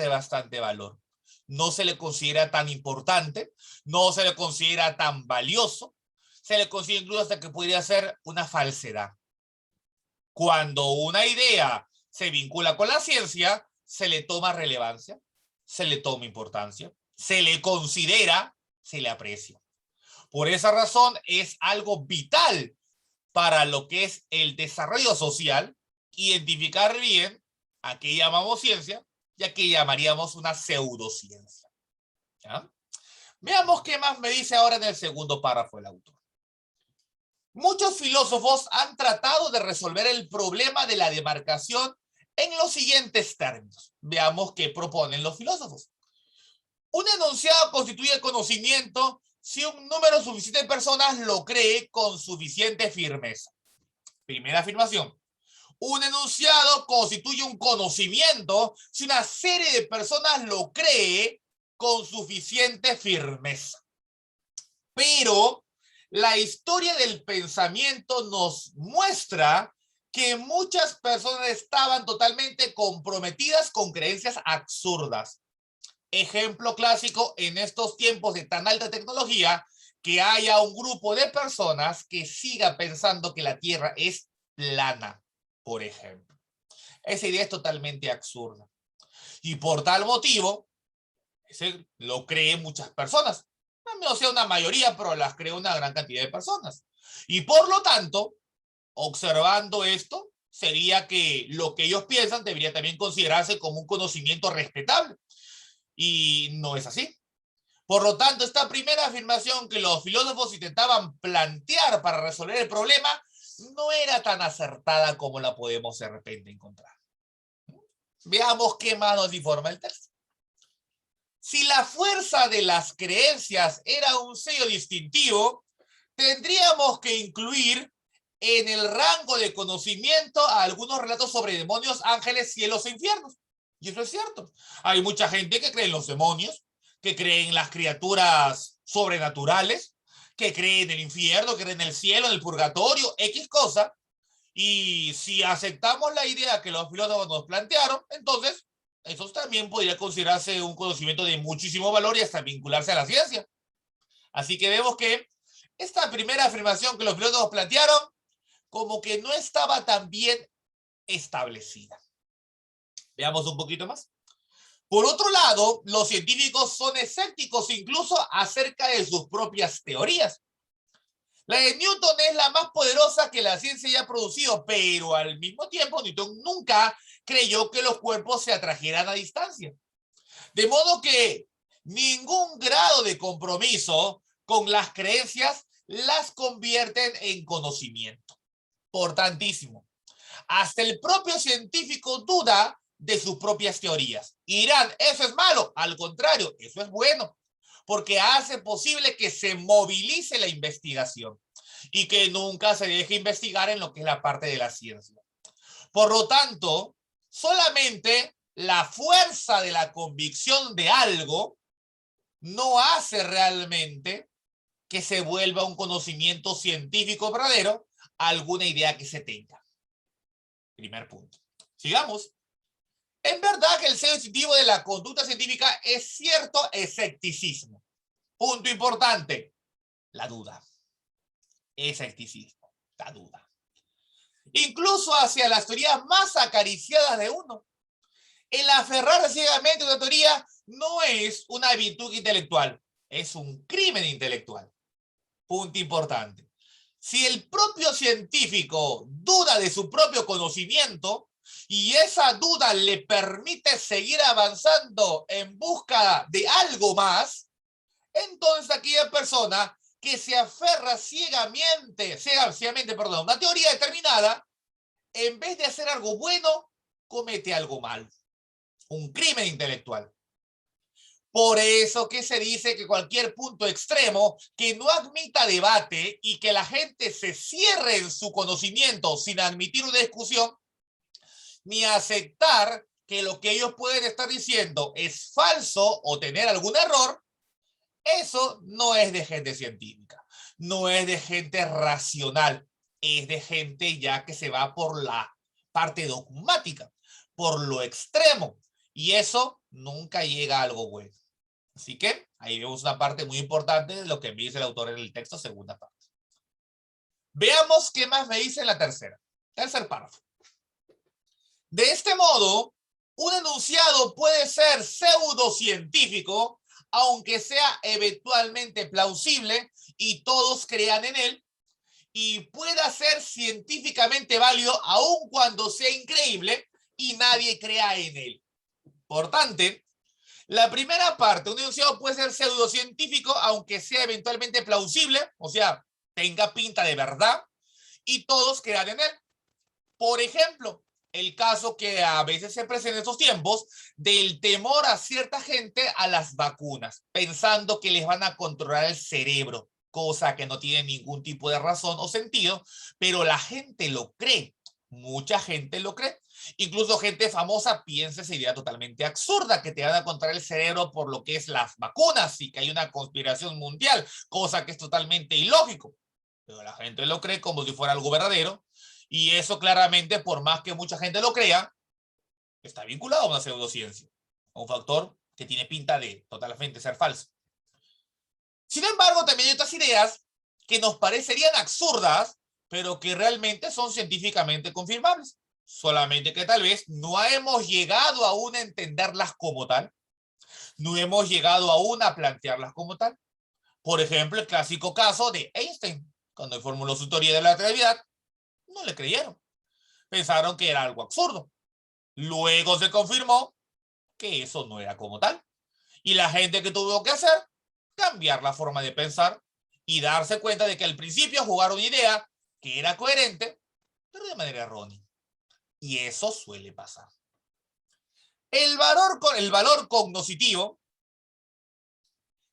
bastante valor. No se le considera tan importante, no se le considera tan valioso, se le considera incluso hasta que podría ser una falsedad. Cuando una idea se vincula con la ciencia, se le toma relevancia, se le toma importancia, se le considera, se le aprecia. Por esa razón es algo vital para lo que es el desarrollo social, identificar bien a qué llamamos ciencia y a qué llamaríamos una pseudociencia. ¿Ya? Veamos qué más me dice ahora en el segundo párrafo el autor. Muchos filósofos han tratado de resolver el problema de la demarcación en los siguientes términos. Veamos qué proponen los filósofos. Un enunciado constituye conocimiento si un número suficiente de personas lo cree con suficiente firmeza. Primera afirmación. Un enunciado constituye un conocimiento si una serie de personas lo cree con suficiente firmeza. Pero la historia del pensamiento nos muestra que muchas personas estaban totalmente comprometidas con creencias absurdas. Ejemplo clásico en estos tiempos de tan alta tecnología, que haya un grupo de personas que siga pensando que la Tierra es plana, por ejemplo. Esa idea es totalmente absurda. Y por tal motivo, lo creen muchas personas. No sea una mayoría, pero las cree una gran cantidad de personas. Y por lo tanto, observando esto, sería que lo que ellos piensan debería también considerarse como un conocimiento respetable. Y no es así. Por lo tanto, esta primera afirmación que los filósofos intentaban plantear para resolver el problema no era tan acertada como la podemos de repente encontrar. Veamos qué más nos informa el texto. Si la fuerza de las creencias era un sello distintivo, tendríamos que incluir en el rango de conocimiento a algunos relatos sobre demonios, ángeles, cielos e infiernos. Y eso es cierto. Hay mucha gente que cree en los demonios, que cree en las criaturas sobrenaturales, que cree en el infierno, que cree en el cielo, en el purgatorio, X cosa. Y si aceptamos la idea que los filósofos nos plantearon, entonces eso también podría considerarse un conocimiento de muchísimo valor y hasta vincularse a la ciencia. Así que vemos que esta primera afirmación que los filósofos plantearon como que no estaba tan bien establecida. Veamos un poquito más. Por otro lado, los científicos son escépticos incluso acerca de sus propias teorías. La de Newton es la más poderosa que la ciencia haya producido, pero al mismo tiempo Newton nunca creyó que los cuerpos se atrajeran a distancia. De modo que ningún grado de compromiso con las creencias las convierten en conocimiento. Importantísimo. Hasta el propio científico duda de sus propias teorías. Y dirán, ¿eso es malo? Al contrario, eso es bueno, porque hace posible que se movilice la investigación y que nunca se deje investigar en lo que es la parte de la ciencia. Por lo tanto, solamente la fuerza de la convicción de algo no hace realmente que se vuelva un conocimiento científico verdadero alguna idea que se tenga. Primer punto. Sigamos. En verdad que el sello distintivo de la conducta científica es cierto escepticismo. Punto importante. La duda. Escepticismo. La duda. Incluso hacia las teorías más acariciadas de uno. El aferrarse ciegamente a una teoría no es una virtud intelectual, es un crimen intelectual. Punto importante. Si el propio científico duda de su propio conocimiento y esa duda le permite seguir avanzando en busca de algo más, entonces aquella persona que se aferra ciegamente, a una teoría determinada, en vez de hacer algo bueno, comete algo malo. Un crimen intelectual. Por eso que se dice que cualquier punto extremo que no admita debate y que la gente se cierre en su conocimiento sin admitir una discusión, ni aceptar que lo que ellos pueden estar diciendo es falso o tener algún error, eso no es de gente científica, no es de gente racional, es de gente ya que se va por la parte dogmática, por lo extremo, y eso nunca llega a algo bueno. Así que ahí vemos una parte muy importante de lo que me dice el autor en el texto, segunda parte. Veamos qué más me dice en la tercera. Tercer párrafo. De este modo, un enunciado puede ser pseudocientífico, aunque sea eventualmente plausible y todos crean en él, y pueda ser científicamente válido aun cuando sea increíble y nadie crea en él. Por tanto, la primera parte, un enunciado puede ser pseudocientífico, aunque sea eventualmente plausible, o sea, tenga pinta de verdad, y todos crean en él. Por ejemplo, el caso que a veces se presenta en estos tiempos del temor a cierta gente a las vacunas, pensando que les van a controlar el cerebro, cosa que no tiene ningún tipo de razón o sentido, pero la gente lo cree. Mucha gente lo cree. Incluso gente famosa piensa esa idea totalmente absurda, que te van a controlar el cerebro por lo que es las vacunas y que hay una conspiración mundial, cosa que es totalmente ilógico. Pero la gente lo cree como si fuera algo verdadero, y eso claramente, por más que mucha gente lo crea, está vinculado a una pseudociencia, a un factor que tiene pinta de totalmente ser falso. Sin embargo, también hay otras ideas que nos parecerían absurdas, pero que realmente son científicamente confirmables. Solamente que tal vez no hemos llegado aún a entenderlas como tal, no hemos llegado aún a plantearlas como tal. Por ejemplo, el clásico caso de Einstein, cuando formuló su teoría de la relatividad, no le creyeron. Pensaron que era algo absurdo. Luego se confirmó que eso no era como tal. Y la gente que tuvo que hacer, cambiar la forma de pensar y darse cuenta de que al principio jugaron una idea que era coherente, pero de manera errónea. Y eso suele pasar. El valor cognoscitivo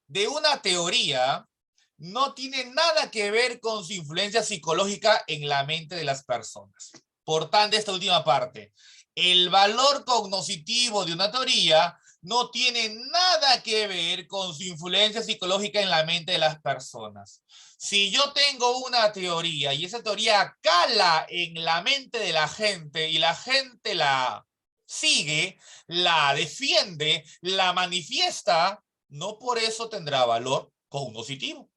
de una teoría no tiene nada que ver con su influencia psicológica en la mente de las personas. Por tanto, esta última parte, el valor cognoscitivo de una teoría no tiene nada que ver con su influencia psicológica en la mente de las personas. Si yo tengo una teoría y esa teoría cala en la mente de la gente y la gente la sigue, la defiende, la manifiesta, no por eso tendrá valor cognoscitivo.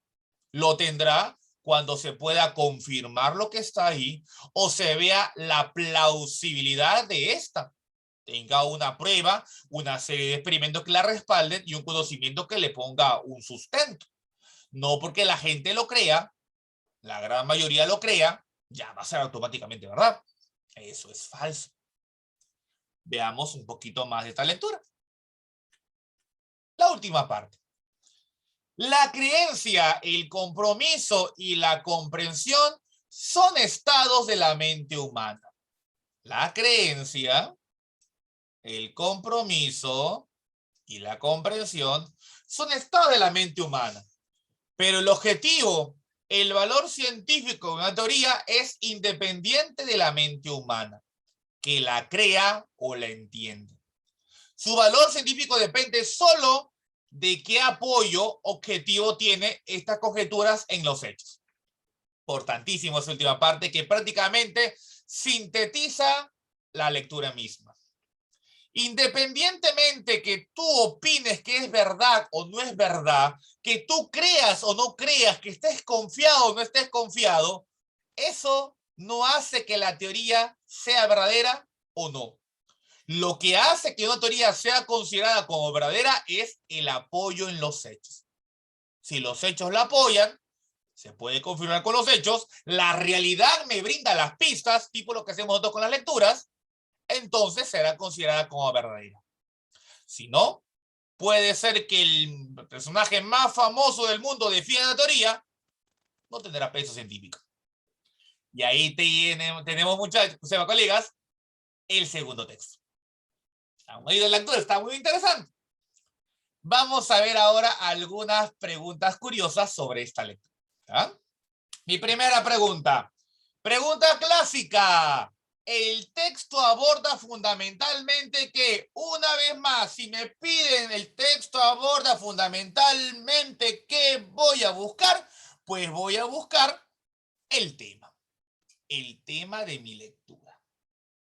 Lo tendrá cuando se pueda confirmar lo que está ahí o se vea la plausibilidad de esta. Tenga una prueba, una serie de experimentos que la respalden y un conocimiento que le ponga un sustento. No porque la gente lo crea, la gran mayoría lo crea, ya va a ser automáticamente verdad. Eso es falso. Veamos un poquito más de esta lectura. La última parte. La creencia, el compromiso y la comprensión son estados de la mente humana. La creencia, el compromiso y la comprensión son estados de la mente humana. Pero el objetivo, el valor científico de una teoría es independiente de la mente humana, que la crea o la entiende. Su valor científico depende solo de qué apoyo objetivo tiene estas conjeturas en los hechos. Importantísimo esa última parte que prácticamente sintetiza la lectura misma. Independientemente que tú opines que es verdad o no es verdad, que tú creas o no creas, que estés confiado o no estés confiado, eso no hace que la teoría sea verdadera o no. Lo que hace que una teoría sea considerada como verdadera es el apoyo en los hechos. Si los hechos la apoyan, se puede confirmar con los hechos, la realidad me brinda las pistas, tipo lo que hacemos nosotros con las lecturas, entonces será considerada como verdadera. Si no, puede ser que el personaje más famoso del mundo defienda la teoría, no tendrá peso científico. Y ahí tenemos, muchachos, colegas, el segundo texto. La lectura está muy interesante. Vamos a ver ahora algunas preguntas curiosas sobre esta lectura. ¿Ah? Mi primera pregunta. Pregunta clásica. El texto aborda fundamentalmente que, una vez más, si me piden el texto aborda fundamentalmente qué voy a buscar, pues voy a buscar el tema de mi lectura,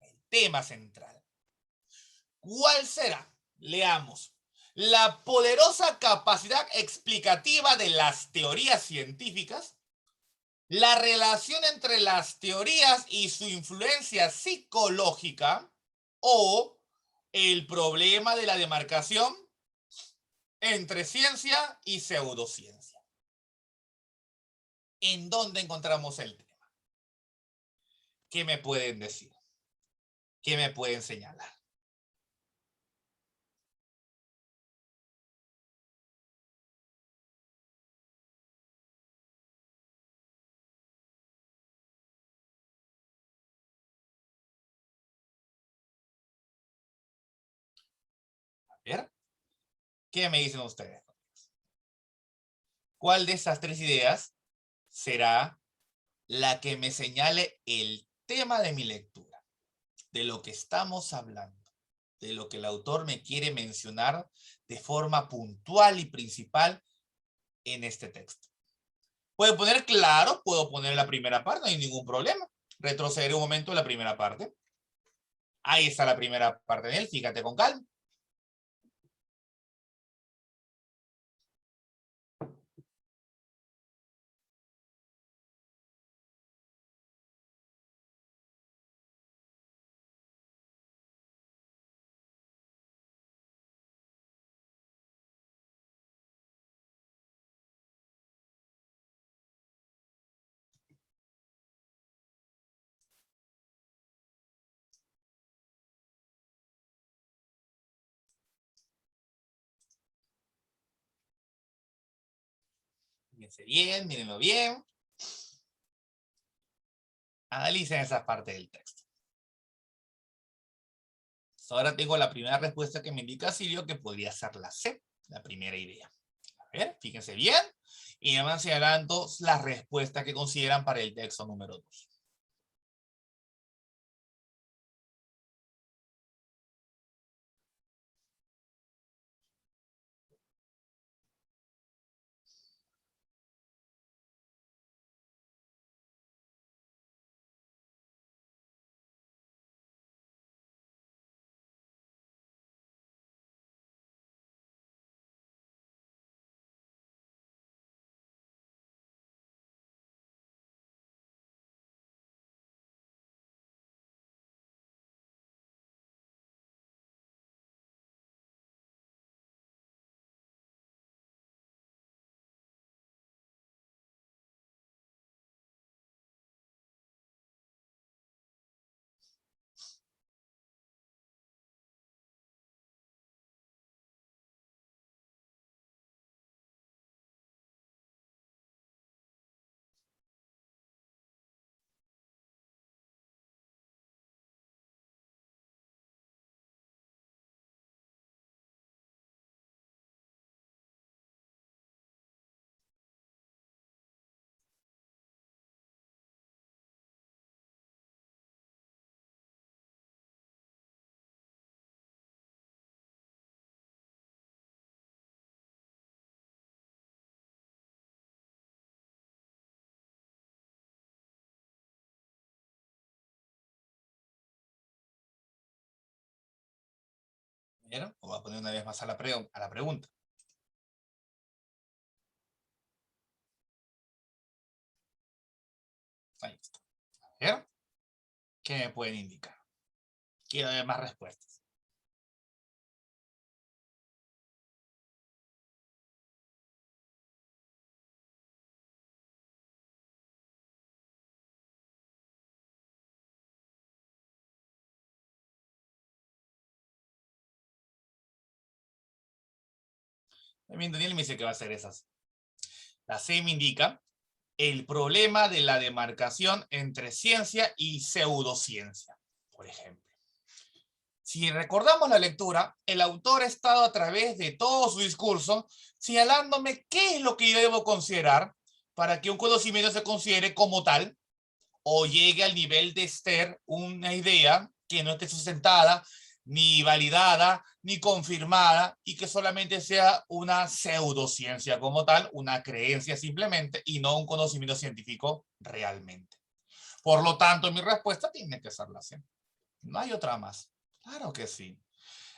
el tema central. ¿Cuál será? Leamos. La poderosa capacidad explicativa de las teorías científicas, la relación entre las teorías y su influencia psicológica o el problema de la demarcación entre ciencia y pseudociencia. ¿En dónde encontramos el tema? ¿Qué me pueden decir? ¿Qué me pueden señalar? A ver, ¿qué me dicen ustedes? ¿Cuál de estas tres ideas será la que me señale el tema de mi lectura, de lo que estamos hablando, de lo que el autor me quiere mencionar de forma puntual y principal en este texto? Puedo poner claro, puedo poner la primera parte, no hay ningún problema. Retrocederé un momento a la primera parte. Ahí está la primera parte de él, fíjate con calma. Fíjense bien, mírenlo bien. Analicen esa parte del texto. Ahora tengo la primera respuesta que me indica Silvio, que podría ser la C, la primera idea. A ver, fíjense bien. Y me van señalando las respuestas que consideran para el texto número 2. ¿Vieron? Voy a poner una vez más a la pregunta. Ahí está. ¿Vieron? ¿Qué me pueden indicar? Quiero ver más respuestas. También Daniel me dice que va a ser esas. La C me indica el problema de la demarcación entre ciencia y pseudociencia, por ejemplo. Si recordamos la lectura, el autor ha estado a través de todo su discurso señalándome qué es lo que yo debo considerar para que un conocimiento se considere como tal o llegue al nivel de ser una idea que no esté sustentada, ni validada, ni confirmada, y que solamente sea una pseudociencia como tal, una creencia simplemente, y no un conocimiento científico realmente. Por lo tanto, mi respuesta tiene que ser la C. No hay otra más. Claro que sí.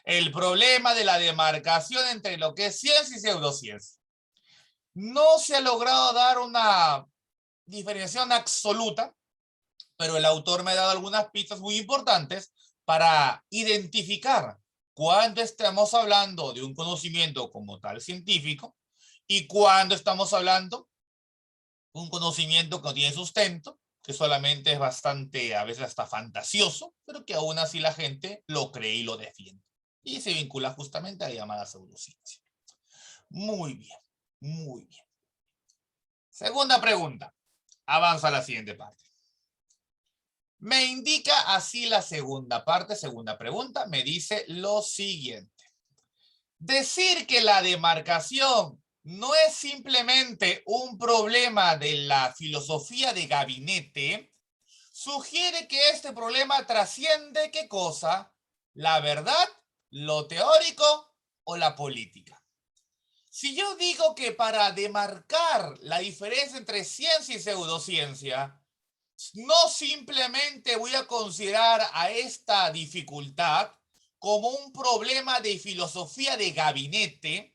El problema de la demarcación entre lo que es ciencia y pseudociencia. No se ha logrado dar una diferenciación absoluta, pero el autor me ha dado algunas pistas muy importantes para identificar cuándo estamos hablando de un conocimiento como tal científico y cuándo estamos hablando de un conocimiento que no tiene sustento, que solamente es bastante, a veces hasta fantasioso, pero que aún así la gente lo cree y lo defiende. Y se vincula justamente a la llamada pseudociencia. Muy bien, muy bien. Segunda pregunta. Avanza a la siguiente parte. Me indica así la segunda parte, segunda pregunta, me dice lo siguiente. Decir que la demarcación no es simplemente un problema de la filosofía de gabinete, sugiere que este problema trasciende ¿qué cosa? ¿La verdad, lo teórico o la política? Si yo digo que para demarcar la diferencia entre ciencia y pseudociencia, no simplemente voy a considerar a esta dificultad como un problema de filosofía de gabinete.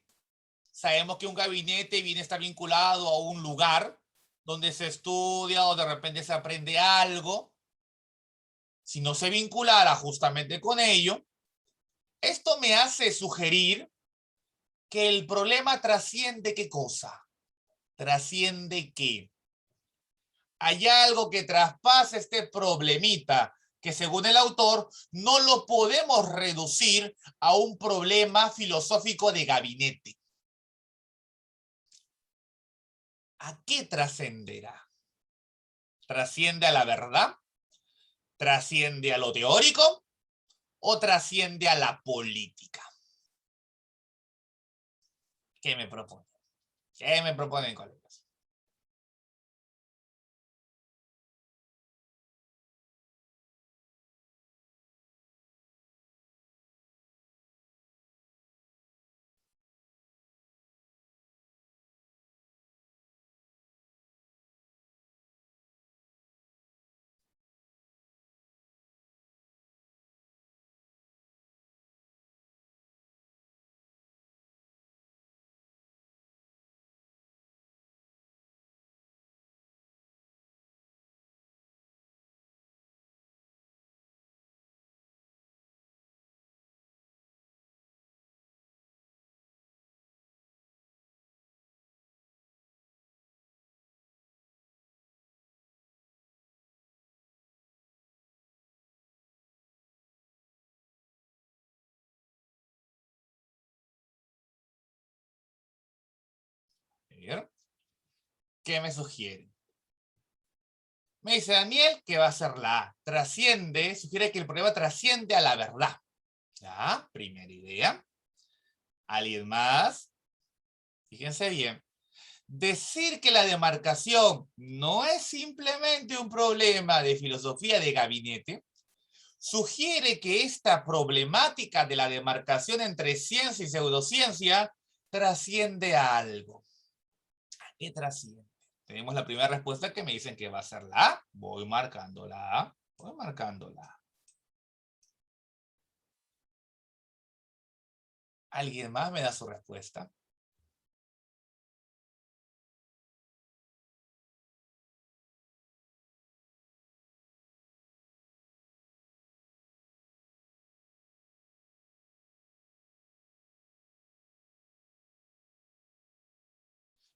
Sabemos que un gabinete viene a estar vinculado a un lugar donde se estudia o de repente se aprende algo. Si no se vinculara justamente con ello, esto me hace sugerir que el problema trasciende ¿qué cosa? Trasciende qué. Hay algo que traspasa este problemita, que según el autor no lo podemos reducir a un problema filosófico de gabinete. ¿A qué trascenderá? ¿Trasciende a la verdad? ¿Trasciende a lo teórico? ¿O trasciende a la política? ¿Qué me propone? ¿Qué me proponen, colegas? ¿Qué me sugiere? Me dice Daniel que va a ser la A. Trasciende, sugiere que el problema trasciende a la verdad. ¿Ya? Primera idea. ¿Alguien más? Fíjense bien. Decir que la demarcación no es simplemente un problema de filosofía de gabinete, sugiere que esta problemática de la demarcación entre ciencia y pseudociencia trasciende a algo. ¿A qué trasciende? Tenemos la primera respuesta que me dicen que va a ser la A. Voy marcando la A. Voy marcando la A. ¿Alguien más me da su respuesta?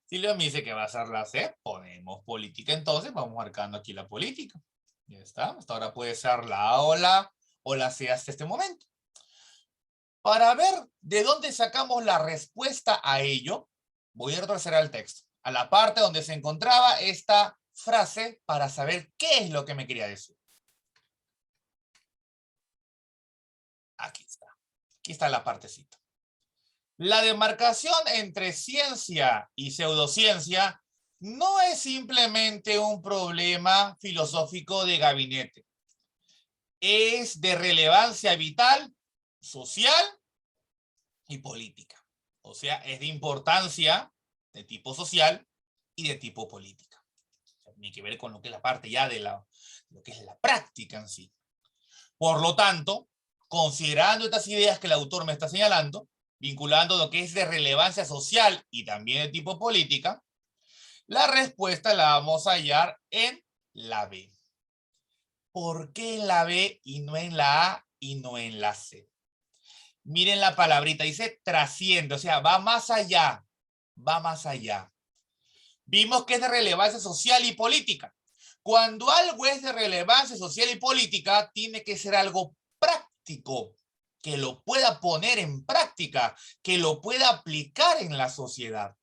Silvia me dice que va a ser la C. Ponemos política entonces. Vamos marcando aquí la política. Ya está. Hasta ahora puede ser la A o la C hasta este momento. Para ver de dónde sacamos la respuesta a ello, voy a retroceder al texto, a la parte donde se encontraba esta frase para saber qué es lo que me quería decir. Aquí está. Aquí está la partecita. La demarcación entre ciencia y pseudociencia no es simplemente un problema filosófico de gabinete. Es de relevancia vital, social y política. O sea, es de importancia de tipo social y de tipo política. O sea, tiene que ver con lo que es la parte ya de lo que es la práctica en sí. Por lo tanto, considerando estas ideas que el autor me está señalando, vinculando lo que es de relevancia social y también de tipo política, la respuesta la vamos a hallar en la B. ¿Por qué en la B y no en la A y no en la C? Miren la palabrita, dice trasciende, o sea, va más allá, va más allá. Vimos que es de relevancia social y política. Cuando algo es de relevancia social y política, tiene que ser algo práctico, que lo pueda poner en práctica, que lo pueda aplicar en la sociedad.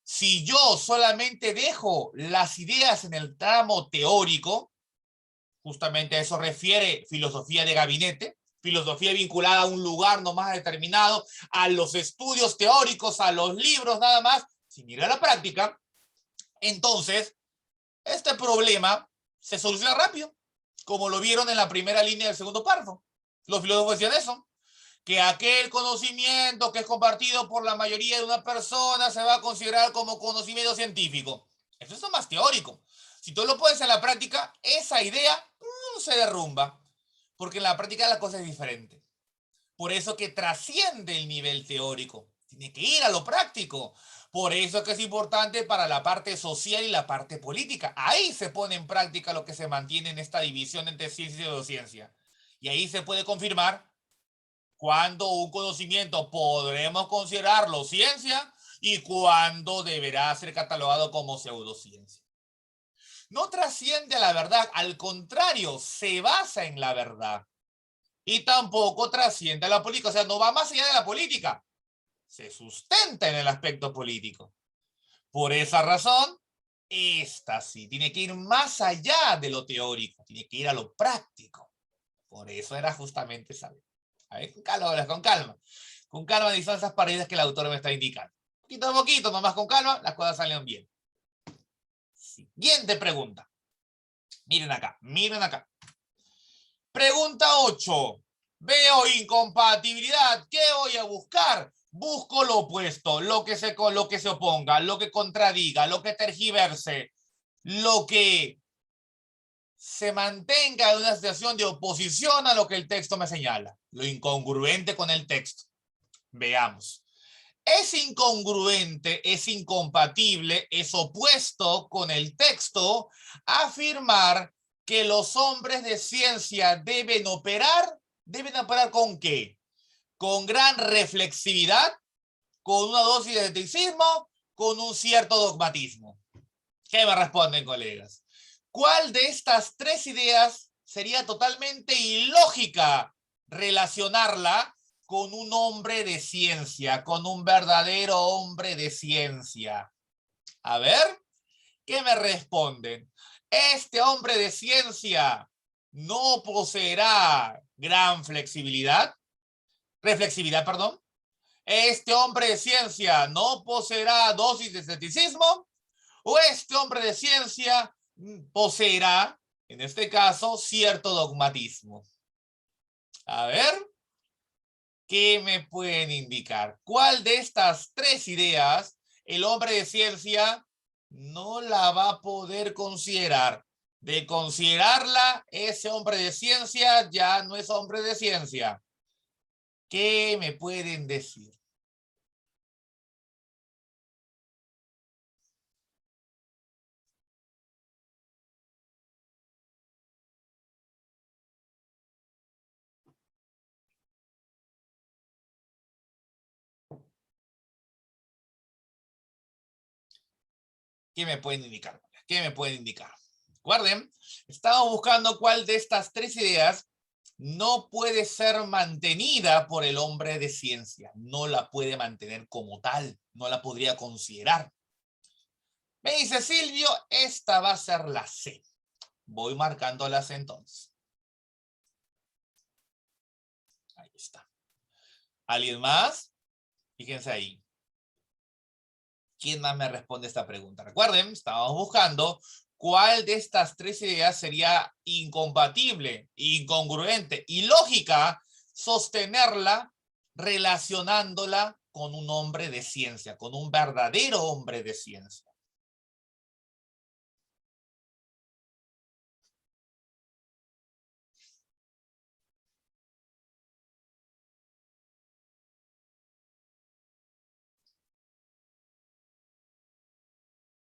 Si yo solamente dejo las ideas en el tramo teórico, justamente a eso refiere filosofía de gabinete, filosofía vinculada a un lugar nomás determinado, a los estudios teóricos, a los libros nada más, sin ir a la práctica, entonces este problema se soluciona rápido, como lo vieron en la primera línea del segundo párrafo. Los filósofos decían eso, que aquel conocimiento que es compartido por la mayoría de una persona se va a considerar como conocimiento científico. Eso es más teórico. Si tú lo pones en la práctica, esa idea se derrumba, porque en la práctica la cosa es diferente. Por eso que trasciende el nivel teórico, tiene que ir a lo práctico. Por eso que es importante para la parte social y la parte política. Ahí se pone en práctica lo que se mantiene en esta división entre ciencia y pseudociencia. Y ahí se puede confirmar cuándo un conocimiento podremos considerarlo ciencia y cuándo deberá ser catalogado como pseudociencia. No trasciende a la verdad, al contrario, se basa en la verdad. Y tampoco trasciende a la política, o sea, no va más allá de la política, se sustenta en el aspecto político. Por esa razón, esta sí tiene que ir más allá de lo teórico, tiene que ir a lo práctico. Por eso era justamente saber. A ver, con calma, con calma. Con calma, y son esas paredes que el autor me está indicando. Poquito a poquito, nomás con calma, las cosas salen bien. Siguiente pregunta. Miren acá, miren acá. Pregunta 8. Veo incompatibilidad. ¿Qué voy a buscar? Busco lo opuesto, lo que se oponga, lo que contradiga, lo que tergiverse, lo que se mantenga en una situación de oposición a lo que el texto me señala, lo incongruente con el texto. Veamos. Es incongruente, es incompatible, es opuesto con el texto afirmar que los hombres de ciencia deben operar ¿con qué? Con gran reflexividad, con una dosis de escepticismo, con un cierto dogmatismo. ¿Qué me responden, colegas? ¿Cuál de estas tres ideas sería totalmente ilógica relacionarla con un hombre de ciencia, con un verdadero hombre de ciencia? A ver, ¿qué me responden? Este hombre de ciencia no poseerá gran reflexividad, perdón. Este hombre de ciencia no poseerá dosis de escepticismo, o este hombre de ciencia poseerá, en este caso, cierto dogmatismo. A ver, ¿qué me pueden indicar? ¿Cuál de estas tres ideas el hombre de ciencia no la va a poder considerar? De considerarla, ese hombre de ciencia ya no es hombre de ciencia. ¿Qué me pueden decir? ¿Qué me pueden indicar? ¿Qué me pueden indicar? Recuerden, estamos buscando cuál de estas tres ideas no puede ser mantenida por el hombre de ciencia. No la puede mantener como tal. No la podría considerar. Me dice Silvio, esta va a ser la C. Voy marcándolas entonces. Ahí está. ¿Alguien más? Fíjense ahí. ¿Quién más me responde esta pregunta? Recuerden, estábamos buscando cuál de estas tres ideas sería incompatible, incongruente y lógica sostenerla relacionándola con un hombre de ciencia, con un verdadero hombre de ciencia.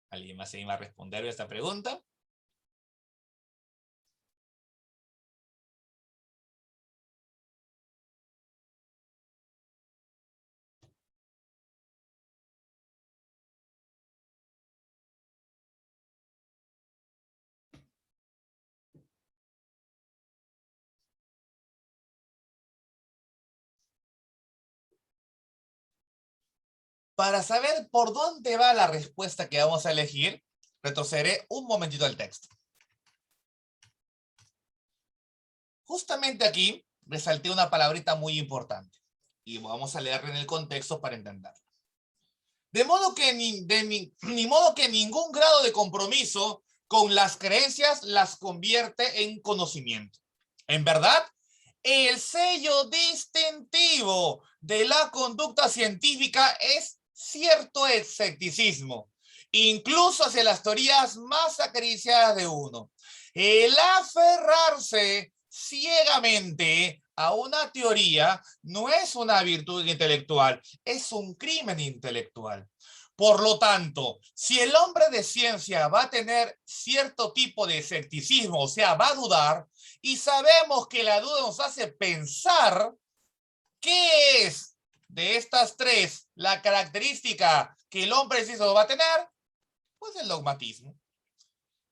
¿Alguien más se iba a responder a esta pregunta? Para saber por dónde va la respuesta que vamos a elegir, retrocederé un momentito al texto. Justamente aquí resalté una palabrita muy importante y vamos a leerla en el contexto para entenderla. De modo que ni modo que ningún grado de compromiso con las creencias las convierte en conocimiento. En verdad, el sello distintivo de la conducta científica es cierto escepticismo, incluso hacia las teorías más acariciadas de uno. El aferrarse ciegamente a una teoría no es una virtud intelectual, es un crimen intelectual. Por lo tanto, si el hombre de ciencia va a tener cierto tipo de escepticismo, o sea, va a dudar, y sabemos que la duda nos hace pensar, ¿qué es de estas tres la característica que el hombre de ciencia va a tener? Pues el dogmatismo.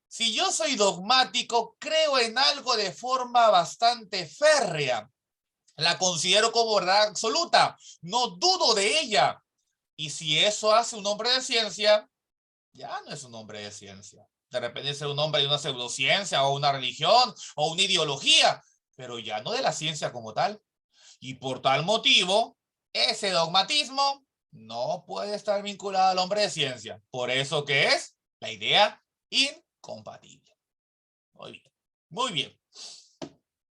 Si yo soy dogmático, creo en algo de forma bastante férrea. La considero como verdad absoluta. No dudo de ella. Y si eso hace un hombre de ciencia, ya no es un hombre de ciencia. De repente es un hombre de una pseudociencia o una religión o una ideología, pero ya no de la ciencia como tal. Y por tal motivo, ese dogmatismo no puede estar vinculado al hombre de ciencia. Por eso que es la idea incompatible. Muy bien. Muy bien.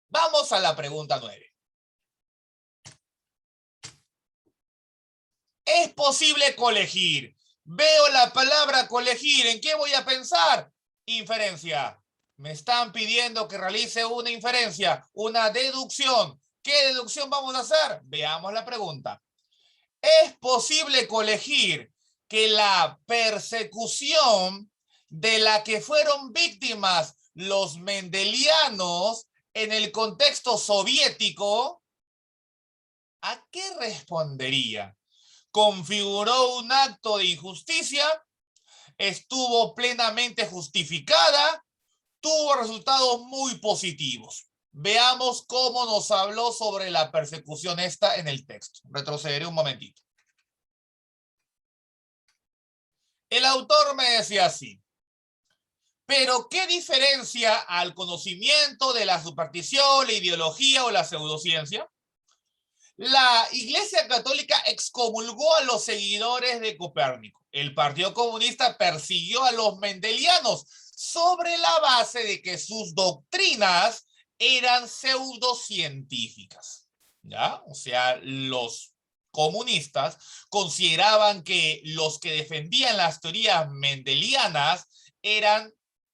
Vamos a la pregunta 9. ¿Es posible colegir? Veo la palabra colegir. ¿En qué voy a pensar? Inferencia. Me están pidiendo que realice una inferencia, una deducción. ¿Qué deducción vamos a hacer? Veamos la pregunta. ¿Es posible colegir que la persecución de la que fueron víctimas los mendelianos en el contexto soviético, a qué respondería? ¿Configuró un acto de injusticia? ¿Estuvo plenamente justificada? ¿Tuvo resultados muy positivos? Veamos cómo nos habló sobre la persecución esta en el texto. Retrocederé un momentito. El autor me decía así: pero ¿qué diferencia al conocimiento de la superstición, la ideología o la pseudociencia? La Iglesia Católica excomulgó a los seguidores de Copérnico. El Partido Comunista persiguió a los mendelianos sobre la base de que sus doctrinas eran pseudocientíficas. ¿Ya? O sea, los comunistas consideraban que los que defendían las teorías mendelianas eran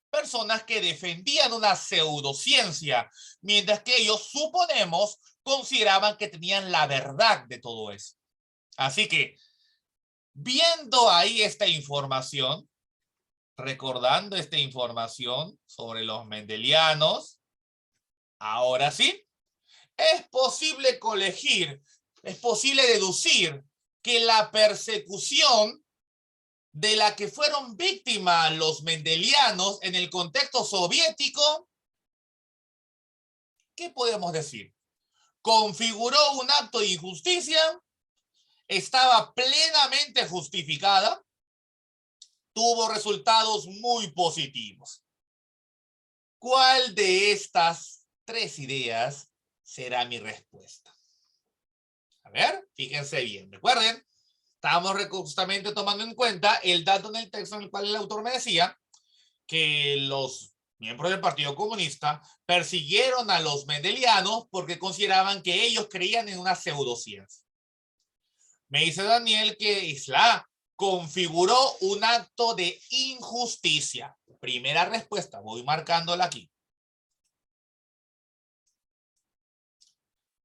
personas que defendían una pseudociencia, mientras que ellos, suponemos, consideraban que tenían la verdad de todo eso. Así que, viendo ahí esta información, recordando esta información sobre los mendelianos, ahora sí, es posible colegir, es posible deducir que la persecución de la que fueron víctimas los mendelianos en el contexto soviético, ¿qué podemos decir? Configuró un acto de injusticia, estaba plenamente justificada, tuvo resultados muy positivos. ¿Cuál de estas tres ideas será mi respuesta? A ver, fíjense bien. Recuerden, estamos justamente tomando en cuenta el dato en el texto en el cual el autor me decía que los miembros del Partido Comunista persiguieron a los mendelianos porque consideraban que ellos creían en una pseudociencia. Me dice Daniel que Isla configuró un acto de injusticia. Primera respuesta, voy marcándola aquí.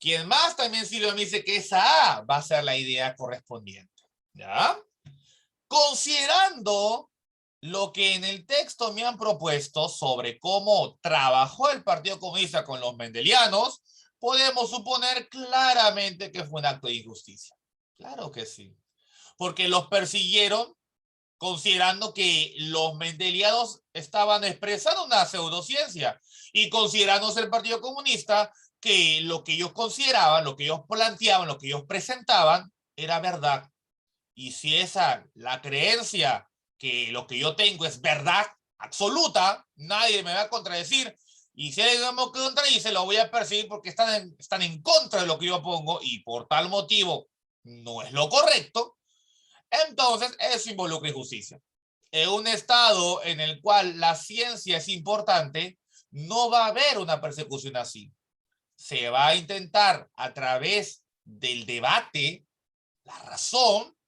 Quien más también Silvia me dice que esa A va a ser la idea correspondiente. ¿Ya? Considerando lo que en el texto me han propuesto sobre cómo trabajó el Partido Comunista con los mendelianos, podemos suponer claramente que fue un acto de injusticia. Claro que sí. Porque los persiguieron considerando que los mendelianos estaban expresando una pseudociencia y considerándose el Partido Comunista que lo que ellos consideraban, lo que ellos planteaban, lo que ellos presentaban era verdad. Y si esa, la creencia que lo que yo tengo es verdad absoluta, nadie me va a contradecir. Y si alguien me contradice, lo voy a perseguir porque están en contra de lo que yo pongo y por tal motivo no es lo correcto. Entonces, eso involucra injusticia. En un estado en el cual la ciencia es importante, no va a haber una persecución así. Se va a intentar a través del debate, la razón,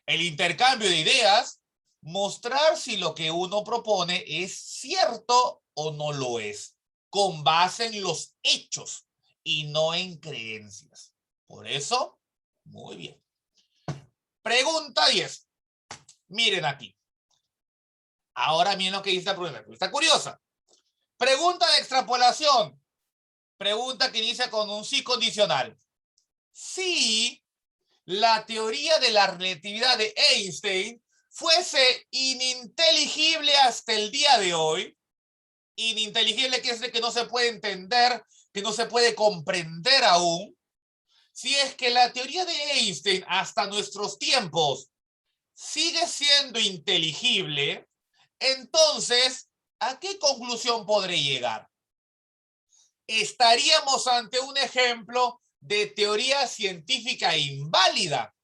el intercambio de ideas, mostrar si lo que uno propone es cierto o no lo es, con base en los hechos y no en creencias. Por eso, muy bien. Pregunta 10. Miren aquí. Ahora miren lo que dice la pregunta. Está curiosa. Pregunta de extrapolación. Pregunta que inicia con un sí condicional. Si la teoría de la relatividad de Einstein fuese ininteligible hasta el día de hoy, ininteligible quiere decir que no se puede entender, que no se puede comprender aún, si es que la teoría de Einstein hasta nuestros tiempos sigue siendo inteligible, entonces, ¿a qué conclusión podré llegar? Estaríamos ante un ejemplo de teoría científica inválida.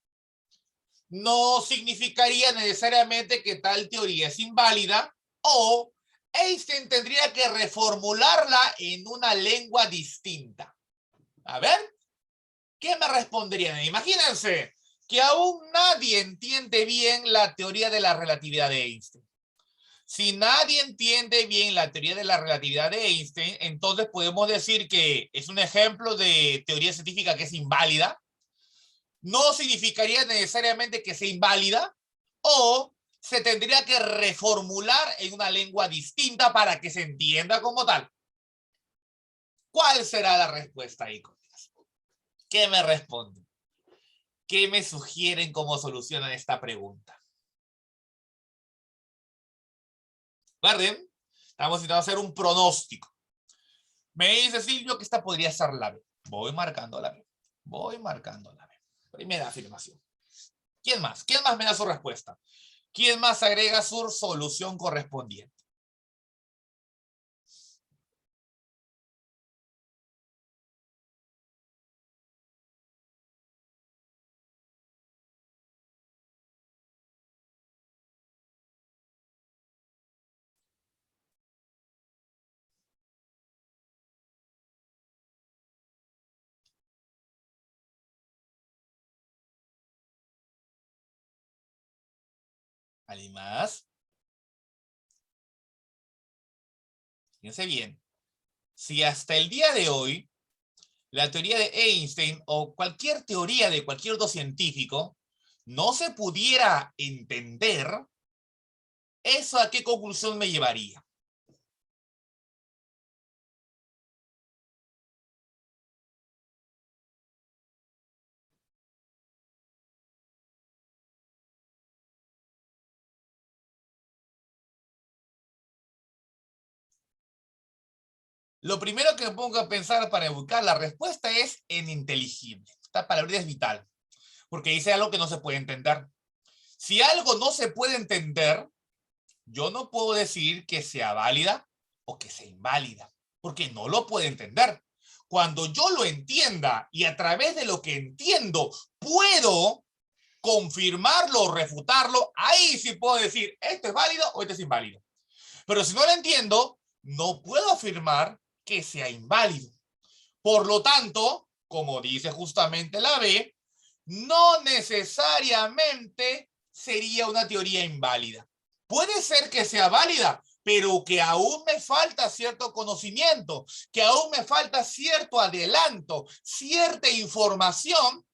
No significaría necesariamente que tal teoría es inválida, o Einstein tendría que reformularla en una lengua distinta. A ver, ¿qué me responderían? Imagínense que aún nadie entiende bien la teoría de la relatividad de Einstein. Si nadie entiende bien la teoría de la relatividad de Einstein, entonces podemos decir que es un ejemplo de teoría científica que es inválida. No significaría necesariamente que sea inválida, o se tendría que reformular en una lengua distinta para que se entienda como tal. ¿Cuál será la respuesta ahí? ¿Qué me responden? ¿Qué me sugieren cómo solucionan esta pregunta? Recuerden, estamos intentando hacer un pronóstico. Me dice Silvio que esta podría ser la B. Voy marcando la B. Voy marcando la B. Primera afirmación. ¿Quién más? ¿Quién más me da su respuesta? ¿Quién más agrega su solución correspondiente? ¿Alguien más? Fíjense bien. Si hasta el día de hoy la teoría de Einstein o cualquier teoría de cualquier otro científico no se pudiera entender, ¿eso a qué conclusión me llevaría? Lo primero que me pongo a pensar para buscar la respuesta es en inteligible. Esta palabra es vital, porque dice algo que no se puede entender. Si algo no se puede entender, yo no puedo decir que sea válida o que sea inválida, porque no lo puedo entender. Cuando yo lo entienda y a través de lo que entiendo puedo confirmarlo o refutarlo, ahí sí puedo decir esto es válido o esto es inválido. Pero si no lo entiendo, no puedo afirmar que sea inválido. Por lo tanto, como dice justamente la B, no necesariamente sería una teoría inválida. Puede ser que sea válida, pero que aún me falta cierto conocimiento, que aún me falta cierto adelanto, cierta información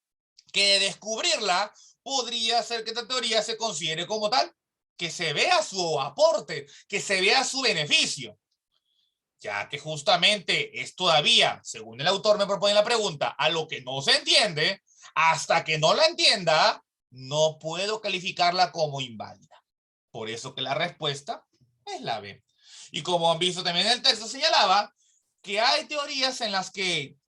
que de descubrirla podría ser que esta teoría se considere como tal, que se vea su aporte, que se vea su beneficio, ya que justamente es todavía, según el autor me propone la pregunta, a lo que no se entiende, hasta que no la entienda, no puedo calificarla como inválida. Por eso que la respuesta es la B. Y como han visto también en el texto, señalaba que hay teorías en las que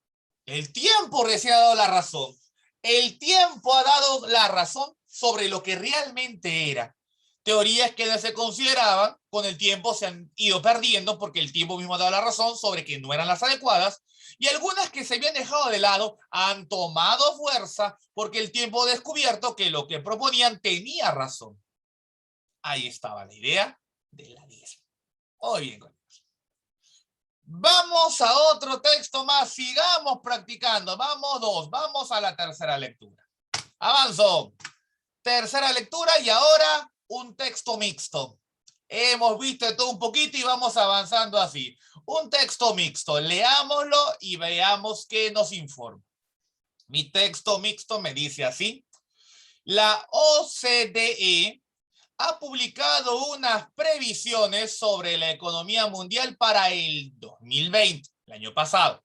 el tiempo recién ha dado la razón. El tiempo ha dado la razón sobre lo que realmente era. Teorías que no se consideraban, con el tiempo se han ido perdiendo porque el tiempo mismo ha dado la razón sobre que no eran las adecuadas, y algunas que se habían dejado de lado han tomado fuerza porque el tiempo ha descubierto que lo que proponían tenía razón. Ahí estaba la idea de la 10. Muy bien, vamos a otro texto más, sigamos practicando, vamos dos, vamos a la tercera lectura. Avanzo. Tercera lectura y ahora un texto mixto. Hemos visto todo un poquito y vamos avanzando así. Un texto mixto, leámoslo y veamos qué nos informa. Mi texto mixto me dice así. La OCDE ha publicado unas previsiones sobre la economía mundial para el 2020, el año pasado,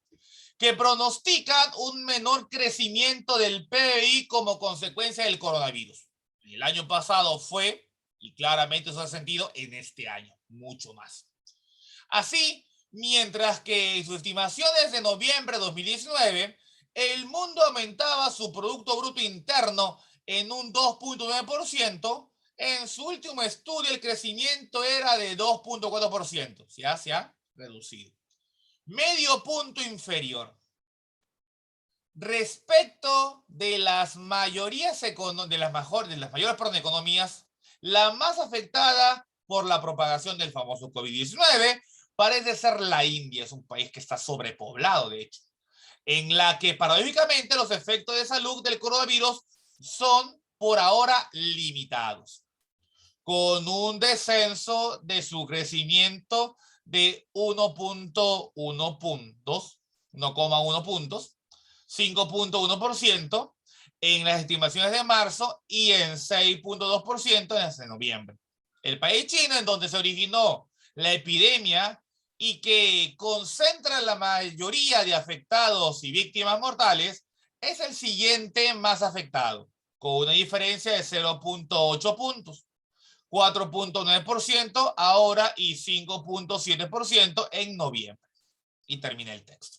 que pronostican un menor crecimiento del PBI como consecuencia del coronavirus. El año pasado fue, y claramente eso ha sentido en este año, mucho más. Así, mientras que en sus estimaciones de noviembre de 2019, el mundo aumentaba su Producto Bruto Interno en un 2.9%, en su último estudio el crecimiento era de 2.4%, ya se ha reducido. Medio punto inferior. Respecto de las mayorías de las mayores economías, la más afectada por la propagación del famoso COVID-19 parece ser la India. Es un país que está sobrepoblado, de hecho, en la que paradójicamente los efectos de salud del coronavirus son por ahora limitados, con un descenso de su crecimiento de 1.1 puntos, 1,1 puntos, 5.1% en las estimaciones de marzo y en 6.2% en las de noviembre. El país chino, en donde se originó la epidemia y que concentra la mayoría de afectados y víctimas mortales, es el siguiente más afectado, con una diferencia de 0.8 puntos. 4.9% ahora y 5.7% en noviembre. Y termina el texto.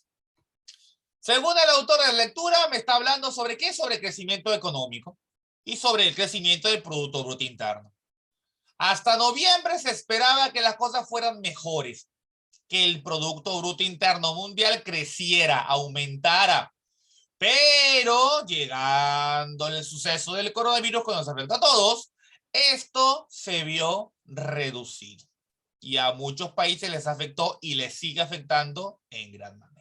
Según el autor de la lectura, me está hablando sobre qué, sobre crecimiento económico y sobre el crecimiento del Producto Bruto Interno. Hasta noviembre se esperaba que las cosas fueran mejores, que el Producto Bruto Interno mundial creciera, aumentara, pero llegando el suceso del coronavirus que nos afecta a todos, esto se vio reducido y a muchos países les afectó y les sigue afectando en gran manera.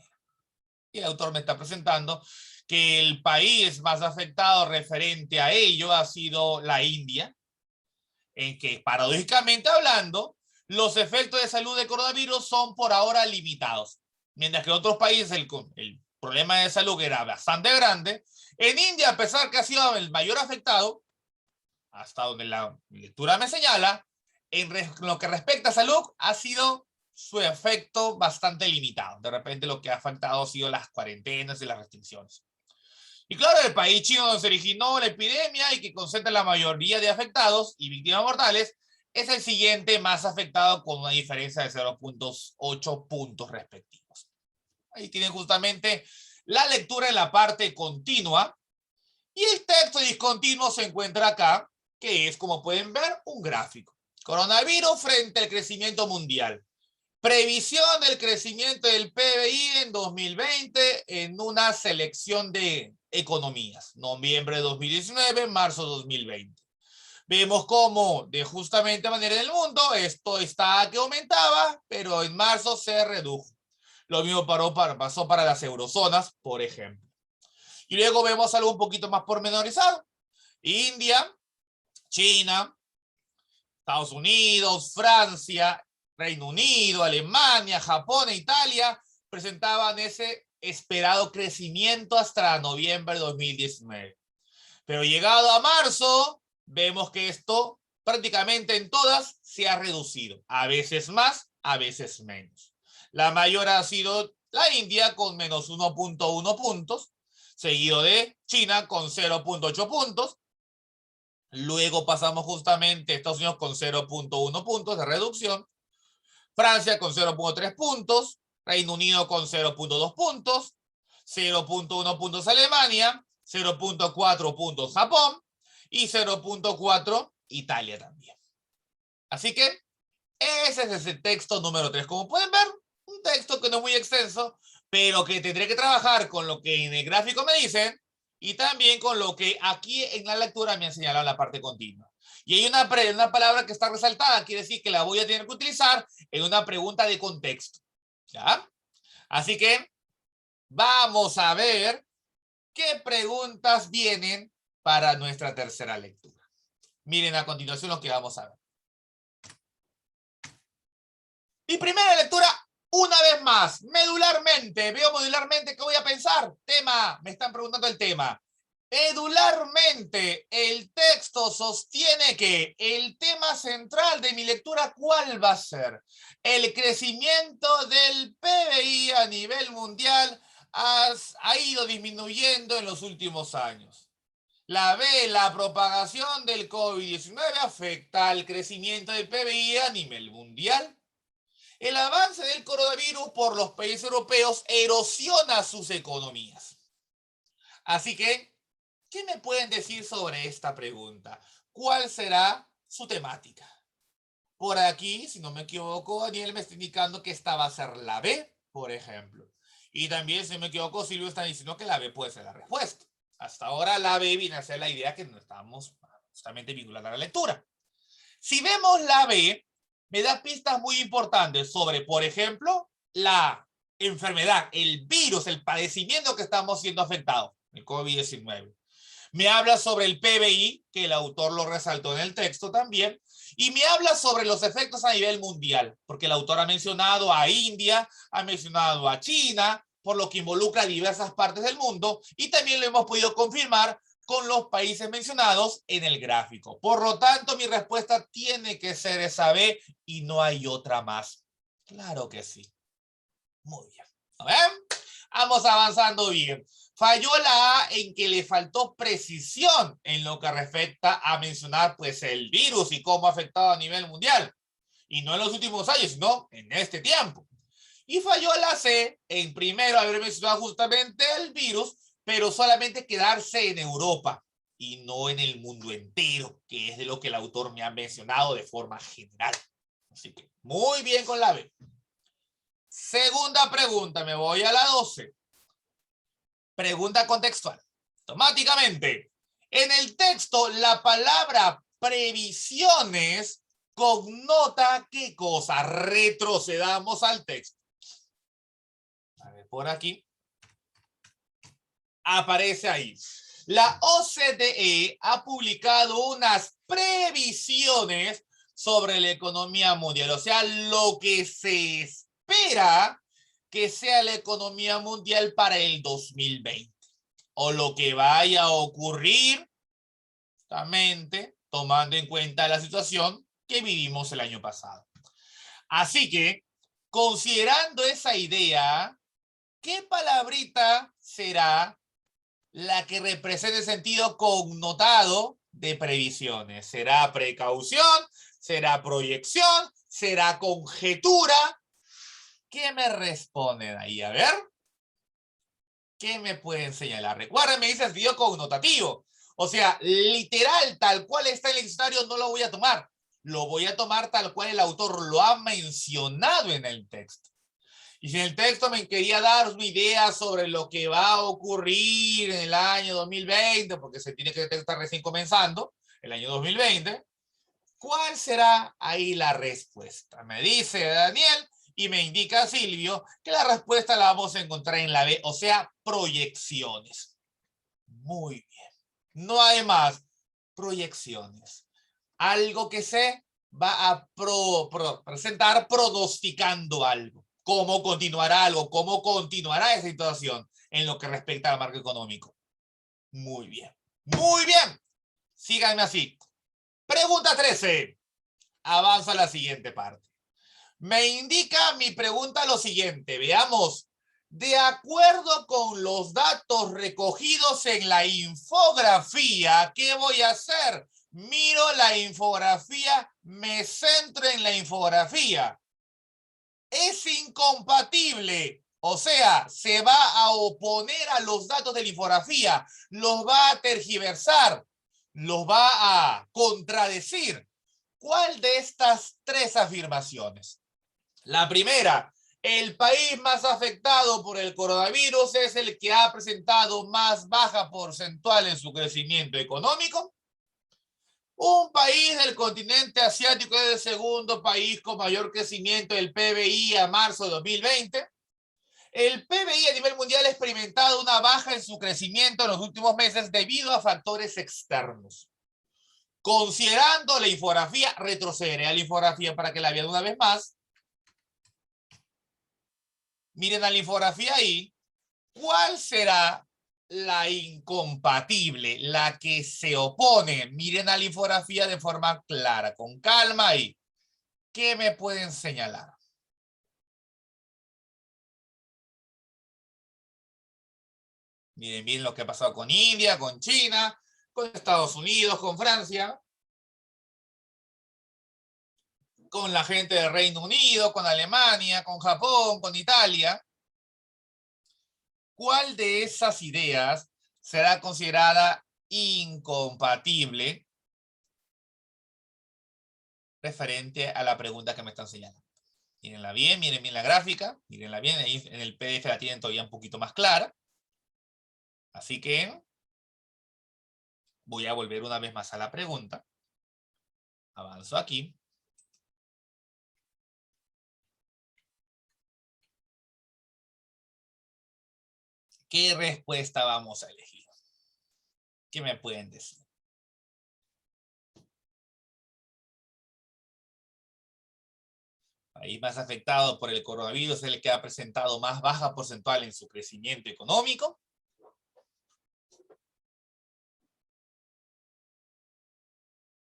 Y el autor me está presentando que el país más afectado referente a ello ha sido la India, en que paradójicamente hablando, los efectos de salud del coronavirus son por ahora limitados, mientras que en otros países el problema de salud era bastante grande. En India, a pesar que ha sido el mayor afectado, hasta donde la lectura me señala, en lo que respecta a salud, ha sido su efecto bastante limitado. De repente lo que ha afectado ha sido las cuarentenas y las restricciones. Y claro, el país chino donde se originó la epidemia y que concentra la mayoría de afectados y víctimas mortales, es el siguiente más afectado con una diferencia de 0.8 puntos respectivos. Ahí tienen justamente la lectura en la parte continua y el texto discontinuo se encuentra acá, que es, como pueden ver, un gráfico. Coronavirus frente al crecimiento mundial. Previsión del crecimiento del PBI en 2020 en una selección de economías. Noviembre de 2019, marzo de 2020. Vemos cómo, de justamente manera en el mundo, esto está que aumentaba, pero en marzo se redujo. Lo mismo pasó para las eurozonas, por ejemplo. Y luego vemos algo un poquito más pormenorizado. India, China, Estados Unidos, Francia, Reino Unido, Alemania, Japón e Italia presentaban ese esperado crecimiento hasta noviembre de 2019. Pero llegado a marzo, vemos que esto prácticamente en todas se ha reducido. A veces más, a veces menos. La mayor ha sido la India con menos 1.1 puntos, seguido de China con 0.8 puntos. Luego pasamos justamente a Estados Unidos con 0.1 puntos de reducción. Francia con 0.3 puntos. Reino Unido con 0.2 puntos. 0.1 puntos Alemania. 0.4 puntos Japón. Y 0.4 Italia también. Así que ese es el texto número 3. Como pueden ver, un texto que no es muy extenso, pero que tendré que trabajar con lo que en el gráfico me dicen y también con lo que aquí en la lectura me han señalado en la parte continua. Y hay una palabra que está resaltada, quiere decir que la voy a tener que utilizar en una pregunta de contexto. ¿Ya? Así que vamos a ver qué preguntas vienen para nuestra tercera lectura. Miren a continuación lo que vamos a ver. Mi primera lectura, una vez más, medularmente. Veo modularmente qué voy a pensar. Tema, me están preguntando el tema. Medularmente, el texto sostiene que el tema central de mi lectura, ¿cuál va a ser? El crecimiento del PBI a nivel mundial ha ido disminuyendo en los últimos años. La B, la propagación del COVID-19 afecta al crecimiento del PBI a nivel mundial. El avance del coronavirus por los países europeos erosiona sus economías. Así que, ¿qué me pueden decir sobre esta pregunta? ¿Cuál será su temática? Por aquí, si no me equivoco, Daniel me está indicando que esta va a ser la B, por ejemplo. Y también, si no me equivoco, Silvio está diciendo que la B puede ser la respuesta. Hasta ahora la B viene a ser la idea que no estamos justamente vinculados a la lectura. Si vemos la B, me da pistas muy importantes sobre, por ejemplo, la enfermedad, el virus, el padecimiento que estamos siendo afectados, el COVID-19. Me habla sobre el PBI, que el autor lo resaltó en el texto también, y me habla sobre los efectos a nivel mundial, porque el autor ha mencionado a India, ha mencionado a China, por lo que involucra a diversas partes del mundo, y también lo hemos podido confirmar con los países mencionados en el gráfico. Por lo tanto, mi respuesta tiene que ser esa B y no hay otra más. Claro que sí. Muy bien. ¿No ven? Vamos avanzando bien. Falló la A en que le faltó precisión en lo que respecta a mencionar pues el virus y cómo ha afectado a nivel mundial. Y no en los últimos años, sino en este tiempo. Y falló la C en primero haber mencionado justamente el virus, pero solamente quedarse en Europa y no en el mundo entero, que es de lo que el autor me ha mencionado de forma general. Así que muy bien con la B. Segunda pregunta, me voy a la 12. Pregunta contextual. Automáticamente, en el texto, la palabra previsiones connota ¿qué cosa? Retrocedamos al texto. A ver, por aquí. Aparece ahí. La OCDE ha publicado unas previsiones sobre la economía mundial, o sea, lo que se espera que sea la economía mundial para el 2020 o lo que vaya a ocurrir, justamente tomando en cuenta la situación que vivimos el año pasado. Así que, considerando esa idea, ¿qué palabrita será la que represente el sentido connotado de previsiones? ¿Será precaución? ¿Será proyección? ¿Será conjetura? ¿Qué me responden ahí? A ver, ¿qué me pueden señalar? Recuerden, me dice el sentido connotativo. O sea, literal, tal cual está en el diccionario, no lo voy a tomar. Lo voy a tomar tal cual el autor lo ha mencionado en el texto. Y si en el texto me quería dar una idea sobre lo que va a ocurrir en el año 2020, porque se tiene que estar recién comenzando, el año 2020, ¿cuál será ahí la respuesta? Me dice Daniel y me indica Silvio que la respuesta la vamos a encontrar en la B, o sea, proyecciones. Muy bien. No hay más. Proyecciones. Algo que se va a presentar pronosticando algo. ¿Cómo continuará algo? ¿Cómo continuará esa situación en lo que respecta al marco económico? Muy bien. Muy bien. Síganme así. Pregunta 13. Avanza a la siguiente parte. Me indica mi pregunta lo siguiente. Veamos. De acuerdo con los datos recogidos en la infografía, ¿qué voy a hacer? Miro la infografía, me centro en la infografía. Es incompatible, o sea, se va a oponer a los datos de la infografía, los va a tergiversar, los va a contradecir. ¿Cuál de estas tres afirmaciones? La primera, el país más afectado por el coronavirus es el que ha presentado más baja porcentual en su crecimiento económico. Un país del continente asiático es el segundo país con mayor crecimiento del PBI a marzo de 2020. El PBI a nivel mundial ha experimentado una baja en su crecimiento en los últimos meses debido a factores externos. Considerando la infografía, retrocederé a la infografía para que la vean una vez más. Miren a la infografía ahí. ¿Cuál será la incompatible, la que se opone? Miren a la infografía de forma clara, con calma y ¿qué me pueden señalar? Miren bien lo que ha pasado con India, con China, con Estados Unidos, con Francia, con la gente del Reino Unido, con Alemania, con Japón, con Italia. ¿Cuál de esas ideas será considerada incompatible referente a la pregunta que me están señalando? Mírenla bien, miren bien la gráfica, mírenla bien, ahí en el PDF la tienen todavía un poquito más clara. Así que voy a volver una vez más a la pregunta. Avanzo aquí. ¿Qué respuesta vamos a elegir? ¿Qué me pueden decir? País más afectado por el coronavirus es el que ha presentado más baja porcentual en su crecimiento económico.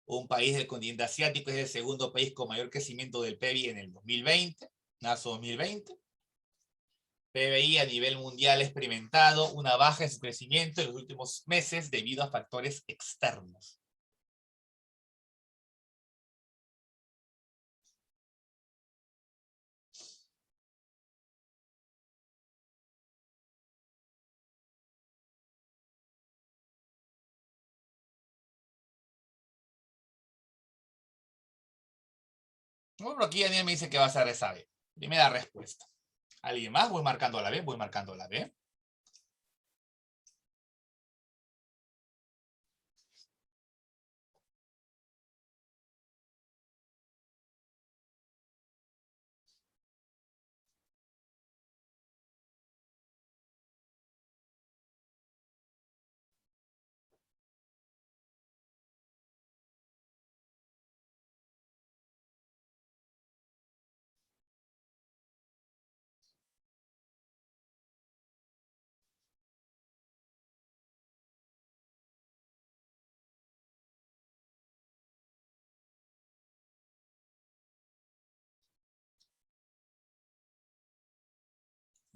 Un país del continente asiático es el segundo país con mayor crecimiento del PIB en el 2020, marzo 2020. PBI a nivel mundial ha experimentado una baja en su crecimiento en los últimos meses debido a factores externos. Bueno, aquí Daniel me dice que va a ser esa B. Primera respuesta. ¿Alguien más? Voy marcando la B, voy marcando la B.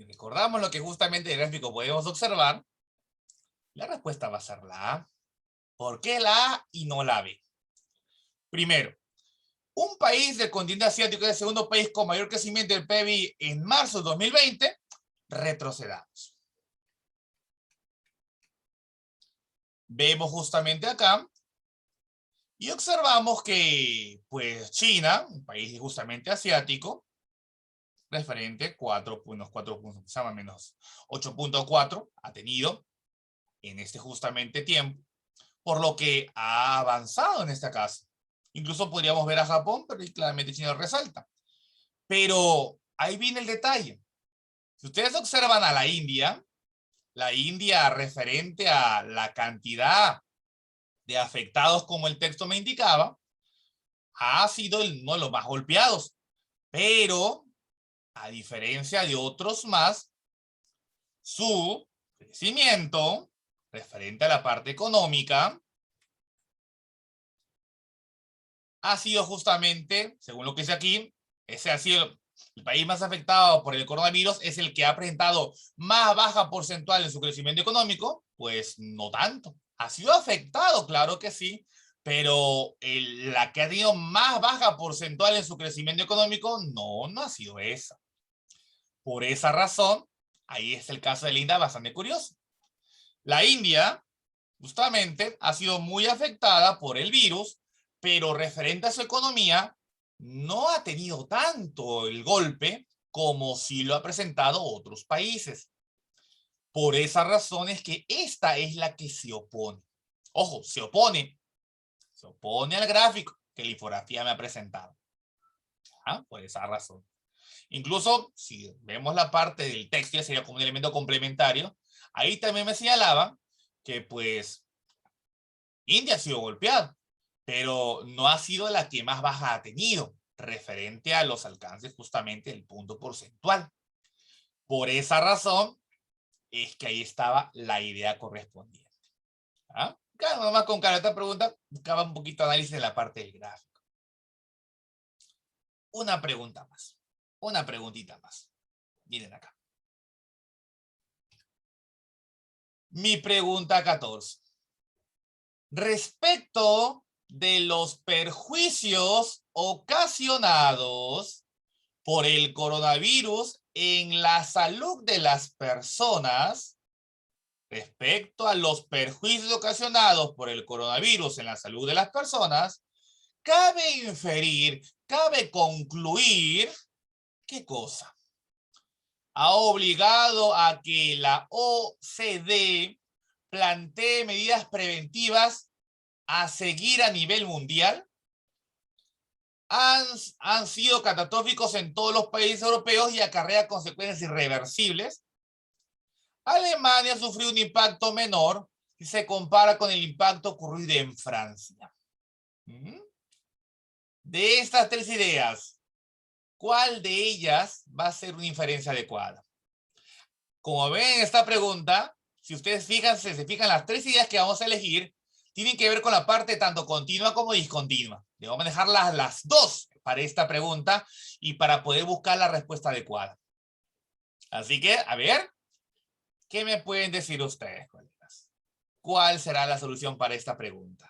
Si recordamos lo que justamente en el gráfico podemos observar, la respuesta va a ser la A. ¿Por qué la A y no la B? Primero, un país del continente asiático es el segundo país con mayor crecimiento del PIB en marzo de 2020, retrocedamos. Vemos justamente acá y observamos que, pues, China, un país justamente asiático, referente 4 puntos, menos 8.4, ha tenido en este justamente tiempo, por lo que ha avanzado en esta casa. Incluso podríamos ver a Japón, pero claramente China resalta. Pero ahí viene el detalle. Si ustedes observan a la India referente a la cantidad de afectados como el texto me indicaba, ha sido uno de los más golpeados. Pero, a diferencia de otros más, su crecimiento referente a la parte económica ha sido justamente, según lo que dice aquí, ese ha sido el país más afectado por el coronavirus, es el que ha presentado más baja porcentual en su crecimiento económico. Pues no tanto. Ha sido afectado, claro que sí, pero la que ha tenido más baja porcentual en su crecimiento económico, no ha sido esa. Por esa razón, ahí es el caso de la India bastante curioso. La India, justamente, ha sido muy afectada por el virus, pero referente a su economía, no ha tenido tanto el golpe como si lo ha presentado otros países. Por esa razón es que esta es la que se opone. Ojo, se opone al gráfico que la infografía me ha presentado. Por esa razón. Incluso, si vemos la parte del texto, ya sería como un elemento complementario, ahí también me señalaba que, pues, India ha sido golpeada, pero no ha sido la que más baja ha tenido, referente a los alcances justamente del punto porcentual. Por esa razón, es que ahí estaba la idea correspondiente. Claro, nomás con cara, esta pregunta buscaba un poquito de análisis de la parte del gráfico. Una pregunta más. Una preguntita más. Miren acá. Mi pregunta 14. Respecto de los perjuicios ocasionados por el coronavirus en la salud de las personas, respecto a los perjuicios ocasionados por el coronavirus en la salud de las personas, cabe inferir, cabe concluir, ¿qué cosa? Ha obligado a que la OCDE plantee medidas preventivas a seguir a nivel mundial. Han sido catastróficos en todos los países europeos y acarrea consecuencias irreversibles. Alemania sufrió un impacto menor si se compara con el impacto ocurrido en Francia. De estas tres ideas, ¿cuál de ellas va a ser una inferencia adecuada? Como ven en esta pregunta, si ustedes se fijan, las tres ideas que vamos a elegir tienen que ver con la parte tanto continua como discontinua. Debo manejar las dos para esta pregunta y para poder buscar la respuesta adecuada. Así que, a ver, ¿qué me pueden decir ustedes, colegas? ¿Cuál será la solución para esta pregunta?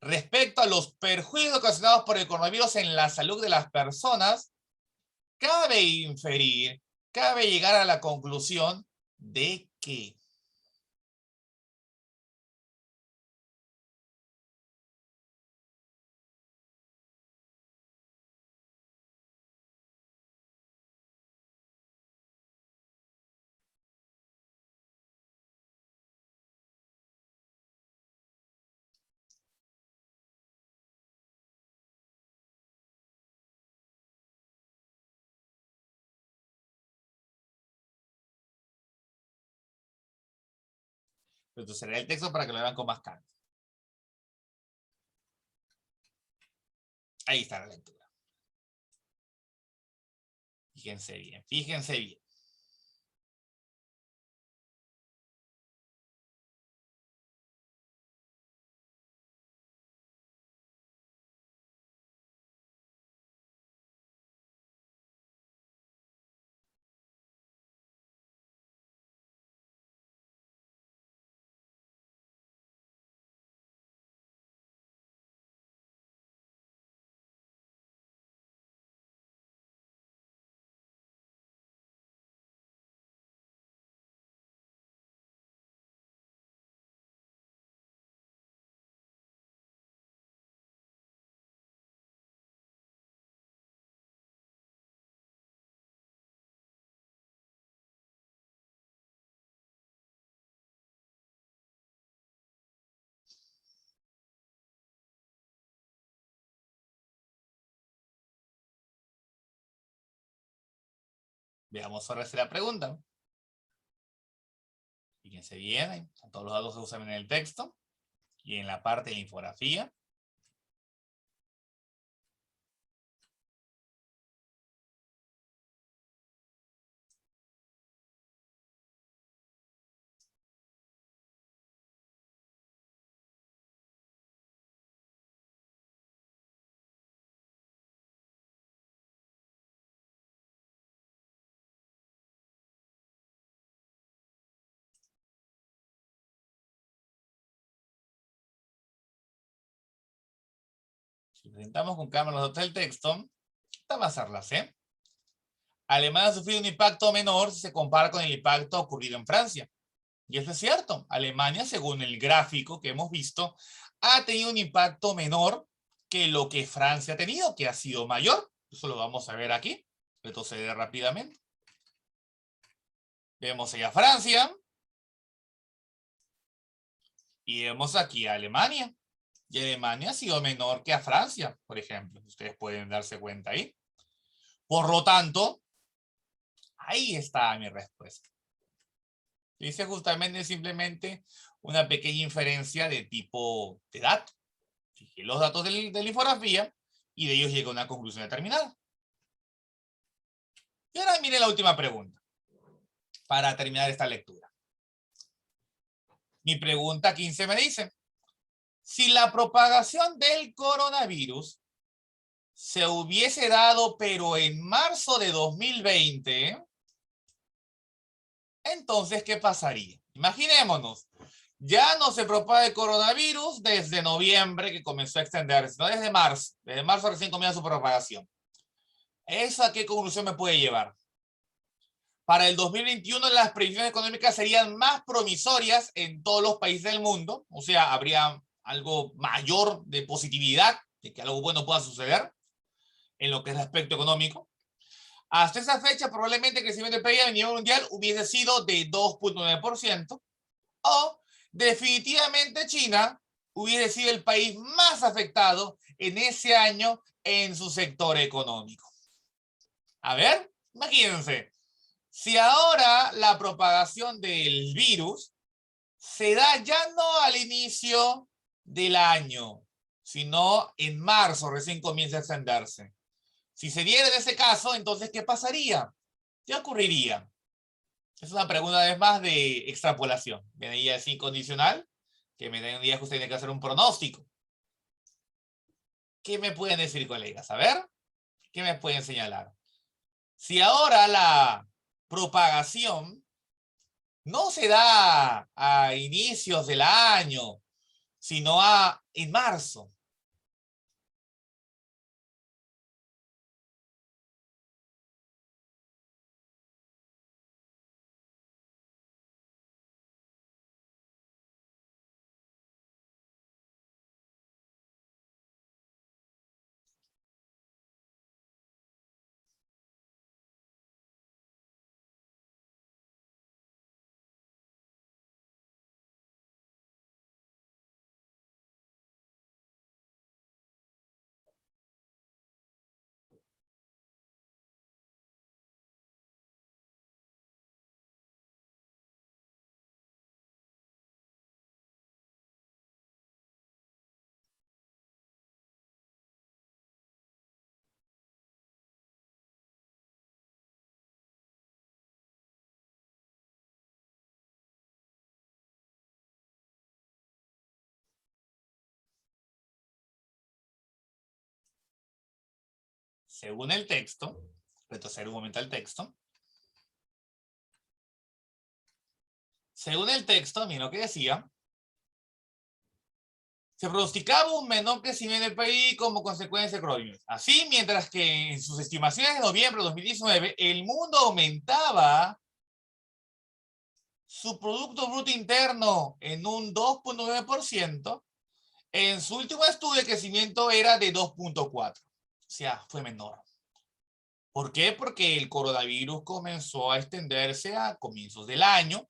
Respecto a los perjuicios ocasionados por el coronavirus en la salud de las personas, cabe inferir, cabe llegar a la conclusión de que entonces será el texto para que lo vean con más calma. Ahí está la lectura. Fíjense bien, fíjense bien. Veamos ahora si la pregunta. Fíjense bien, todos los datos se usan en el texto y en la parte de la infografía. Si presentamos con cámara los datos del texto, esta va a ser la C. Alemania ha sufrido un impacto menor si se compara con el impacto ocurrido en Francia. Y eso es cierto. Alemania, según el gráfico que hemos visto, ha tenido un impacto menor que lo que Francia ha tenido, que ha sido mayor. Eso lo vamos a ver aquí. Retroceder rápidamente. Vemos allá Francia. Y vemos aquí a Alemania. Y Alemania ha sido menor que a Francia, por ejemplo. Ustedes pueden darse cuenta ahí. Por lo tanto, ahí está mi respuesta. Dice justamente simplemente una pequeña inferencia de tipo de dato. Fijé los datos de la infografía y de ellos llega a una conclusión determinada. Y ahora miren la última pregunta para terminar esta lectura. Mi pregunta 15 me dice, si la propagación del coronavirus se hubiese dado pero en marzo de 2020, entonces, ¿qué pasaría? Imaginémonos, ya no se propaga el coronavirus desde noviembre que comenzó a extenderse, no desde marzo. Desde marzo recién comienza su propagación. ¿Eso a qué conclusión me puede llevar? Para el 2021 las previsiones económicas serían más promisorias en todos los países del mundo, o sea, habría algo mayor de positividad de que algo bueno pueda suceder en lo que es el aspecto económico. Hasta esa fecha, probablemente el crecimiento del PIB a nivel mundial hubiese sido de 2.9%, o definitivamente China hubiese sido el país más afectado en ese año en su sector económico. A ver, imagínense, si ahora la propagación del virus se da ya no al inicio del año, sino en marzo recién comienza a extenderse. Si se diera en ese caso, entonces, ¿qué pasaría? ¿Qué ocurriría? Es una pregunta, además, de extrapolación. Venía así condicional, que me tendría que usted tiene que hacer un pronóstico. ¿Qué me pueden decir, colegas? A ver, ¿qué me pueden señalar? Si ahora la propagación no se da a inicios del año, sino en marzo. Según el texto, retroceder un momento al texto. Según el texto, miren lo que decía. Se pronosticaba un menor crecimiento del PIB como consecuencia del coronavirus. Así, mientras que en sus estimaciones de noviembre de 2019, el mundo aumentaba su Producto Bruto Interno en un 2.9%, en su último estudio el crecimiento era de 2.4%. O sea, fue menor. ¿Por qué? Porque el coronavirus comenzó a extenderse a comienzos del año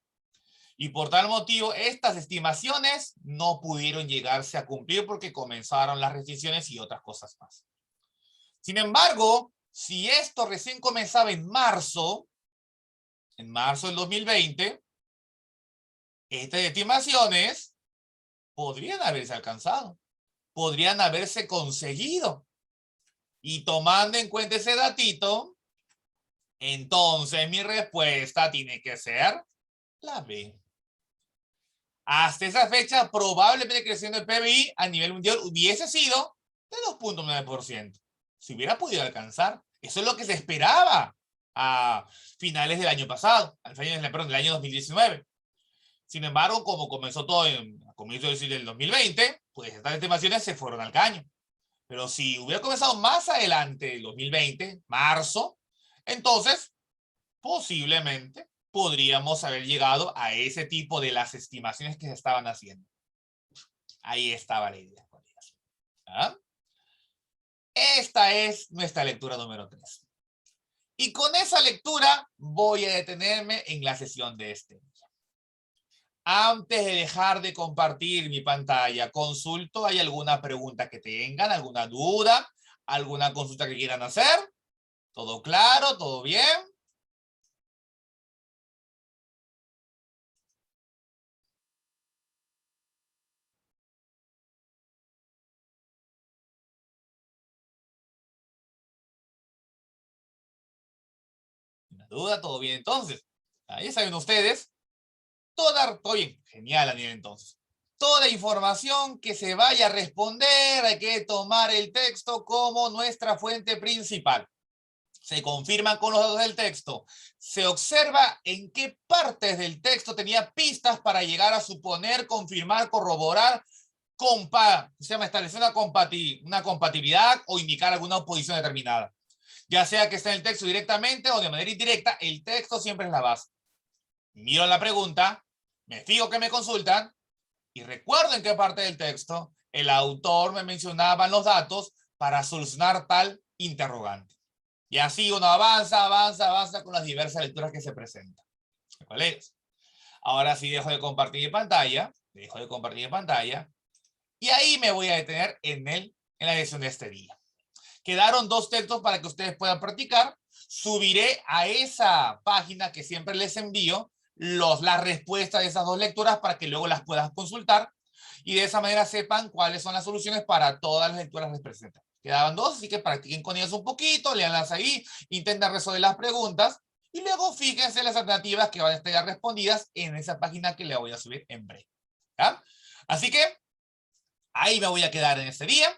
y por tal motivo estas estimaciones no pudieron llegarse a cumplir porque comenzaron las restricciones y otras cosas más. Sin embargo, si esto recién comenzaba en marzo, en marzo del 2020, estas estimaciones podrían haberse alcanzado, podrían haberse conseguido. Y tomando en cuenta ese datito, entonces mi respuesta tiene que ser la B. Hasta esa fecha, probablemente creciendo el PBI a nivel mundial hubiese sido de 2.9%. Si hubiera podido alcanzar. Eso es lo que se esperaba a finales del año pasado, del año 2019. Sin embargo, como comenzó todo a comienzos del 2020, pues estas estimaciones se fueron al caño. Pero si hubiera comenzado más adelante, el 2020, marzo, entonces posiblemente podríamos haber llegado a ese tipo de las estimaciones que se estaban haciendo. Ahí estaba la idea. ¿Ah? Esta es nuestra lectura número 3. Y con esa lectura voy a detenerme en la sesión de este día. Antes de dejar de compartir mi pantalla, consulto, ¿hay alguna pregunta que tengan, alguna duda, alguna consulta que quieran hacer? ¿Todo claro? ¿Todo bien? ¿Una duda? ¿Todo bien entonces? Ya saben ustedes. Todo bien. Genial, Daniel, entonces. Toda información que se vaya a responder, hay que tomar el texto como nuestra fuente principal. Se confirman con los datos del texto. Se observa en qué partes del texto tenía pistas para llegar a suponer, confirmar, corroborar, establecer una compatibilidad o indicar alguna oposición determinada. Ya sea que esté en el texto directamente o de manera indirecta, el texto siempre es la base. Miro la pregunta, me fijo que me consultan y recuerdo en qué parte del texto el autor me mencionaba los datos para solucionar tal interrogante. Y así uno avanza con las diversas lecturas que se presentan. Colegas, ahora sí dejo de compartir mi pantalla, y ahí me voy a detener en la lección de este día. Quedaron 2 textos para que ustedes puedan practicar. Subiré a esa página que siempre les envío las respuestas de esas 2 lecturas para que luego las puedan consultar y de esa manera sepan cuáles son las soluciones para todas las lecturas que les presentan. Quedaban 2, así que practiquen con ellas un poquito, leanlas ahí, intenten resolver las preguntas y luego fíjense las alternativas que van a estar ya respondidas en esa página que le voy a subir en breve. ¿Ya? Así que ahí me voy a quedar en este día.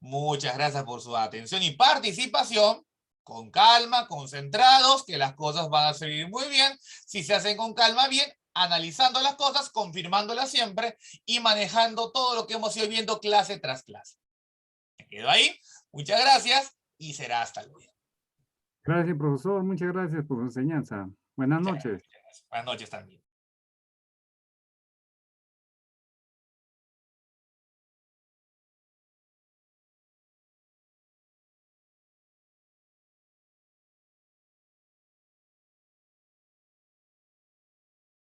Muchas gracias por su atención y participación. Con calma, concentrados, que las cosas van a salir muy bien. Si se hacen con calma, bien, analizando las cosas, confirmándolas siempre y manejando todo lo que hemos ido viendo clase tras clase. Me quedo ahí. Muchas gracias y será hasta luego. Gracias, profesor. Muchas gracias por su enseñanza. Buenas Muchas noches. gracias. Buenas noches también.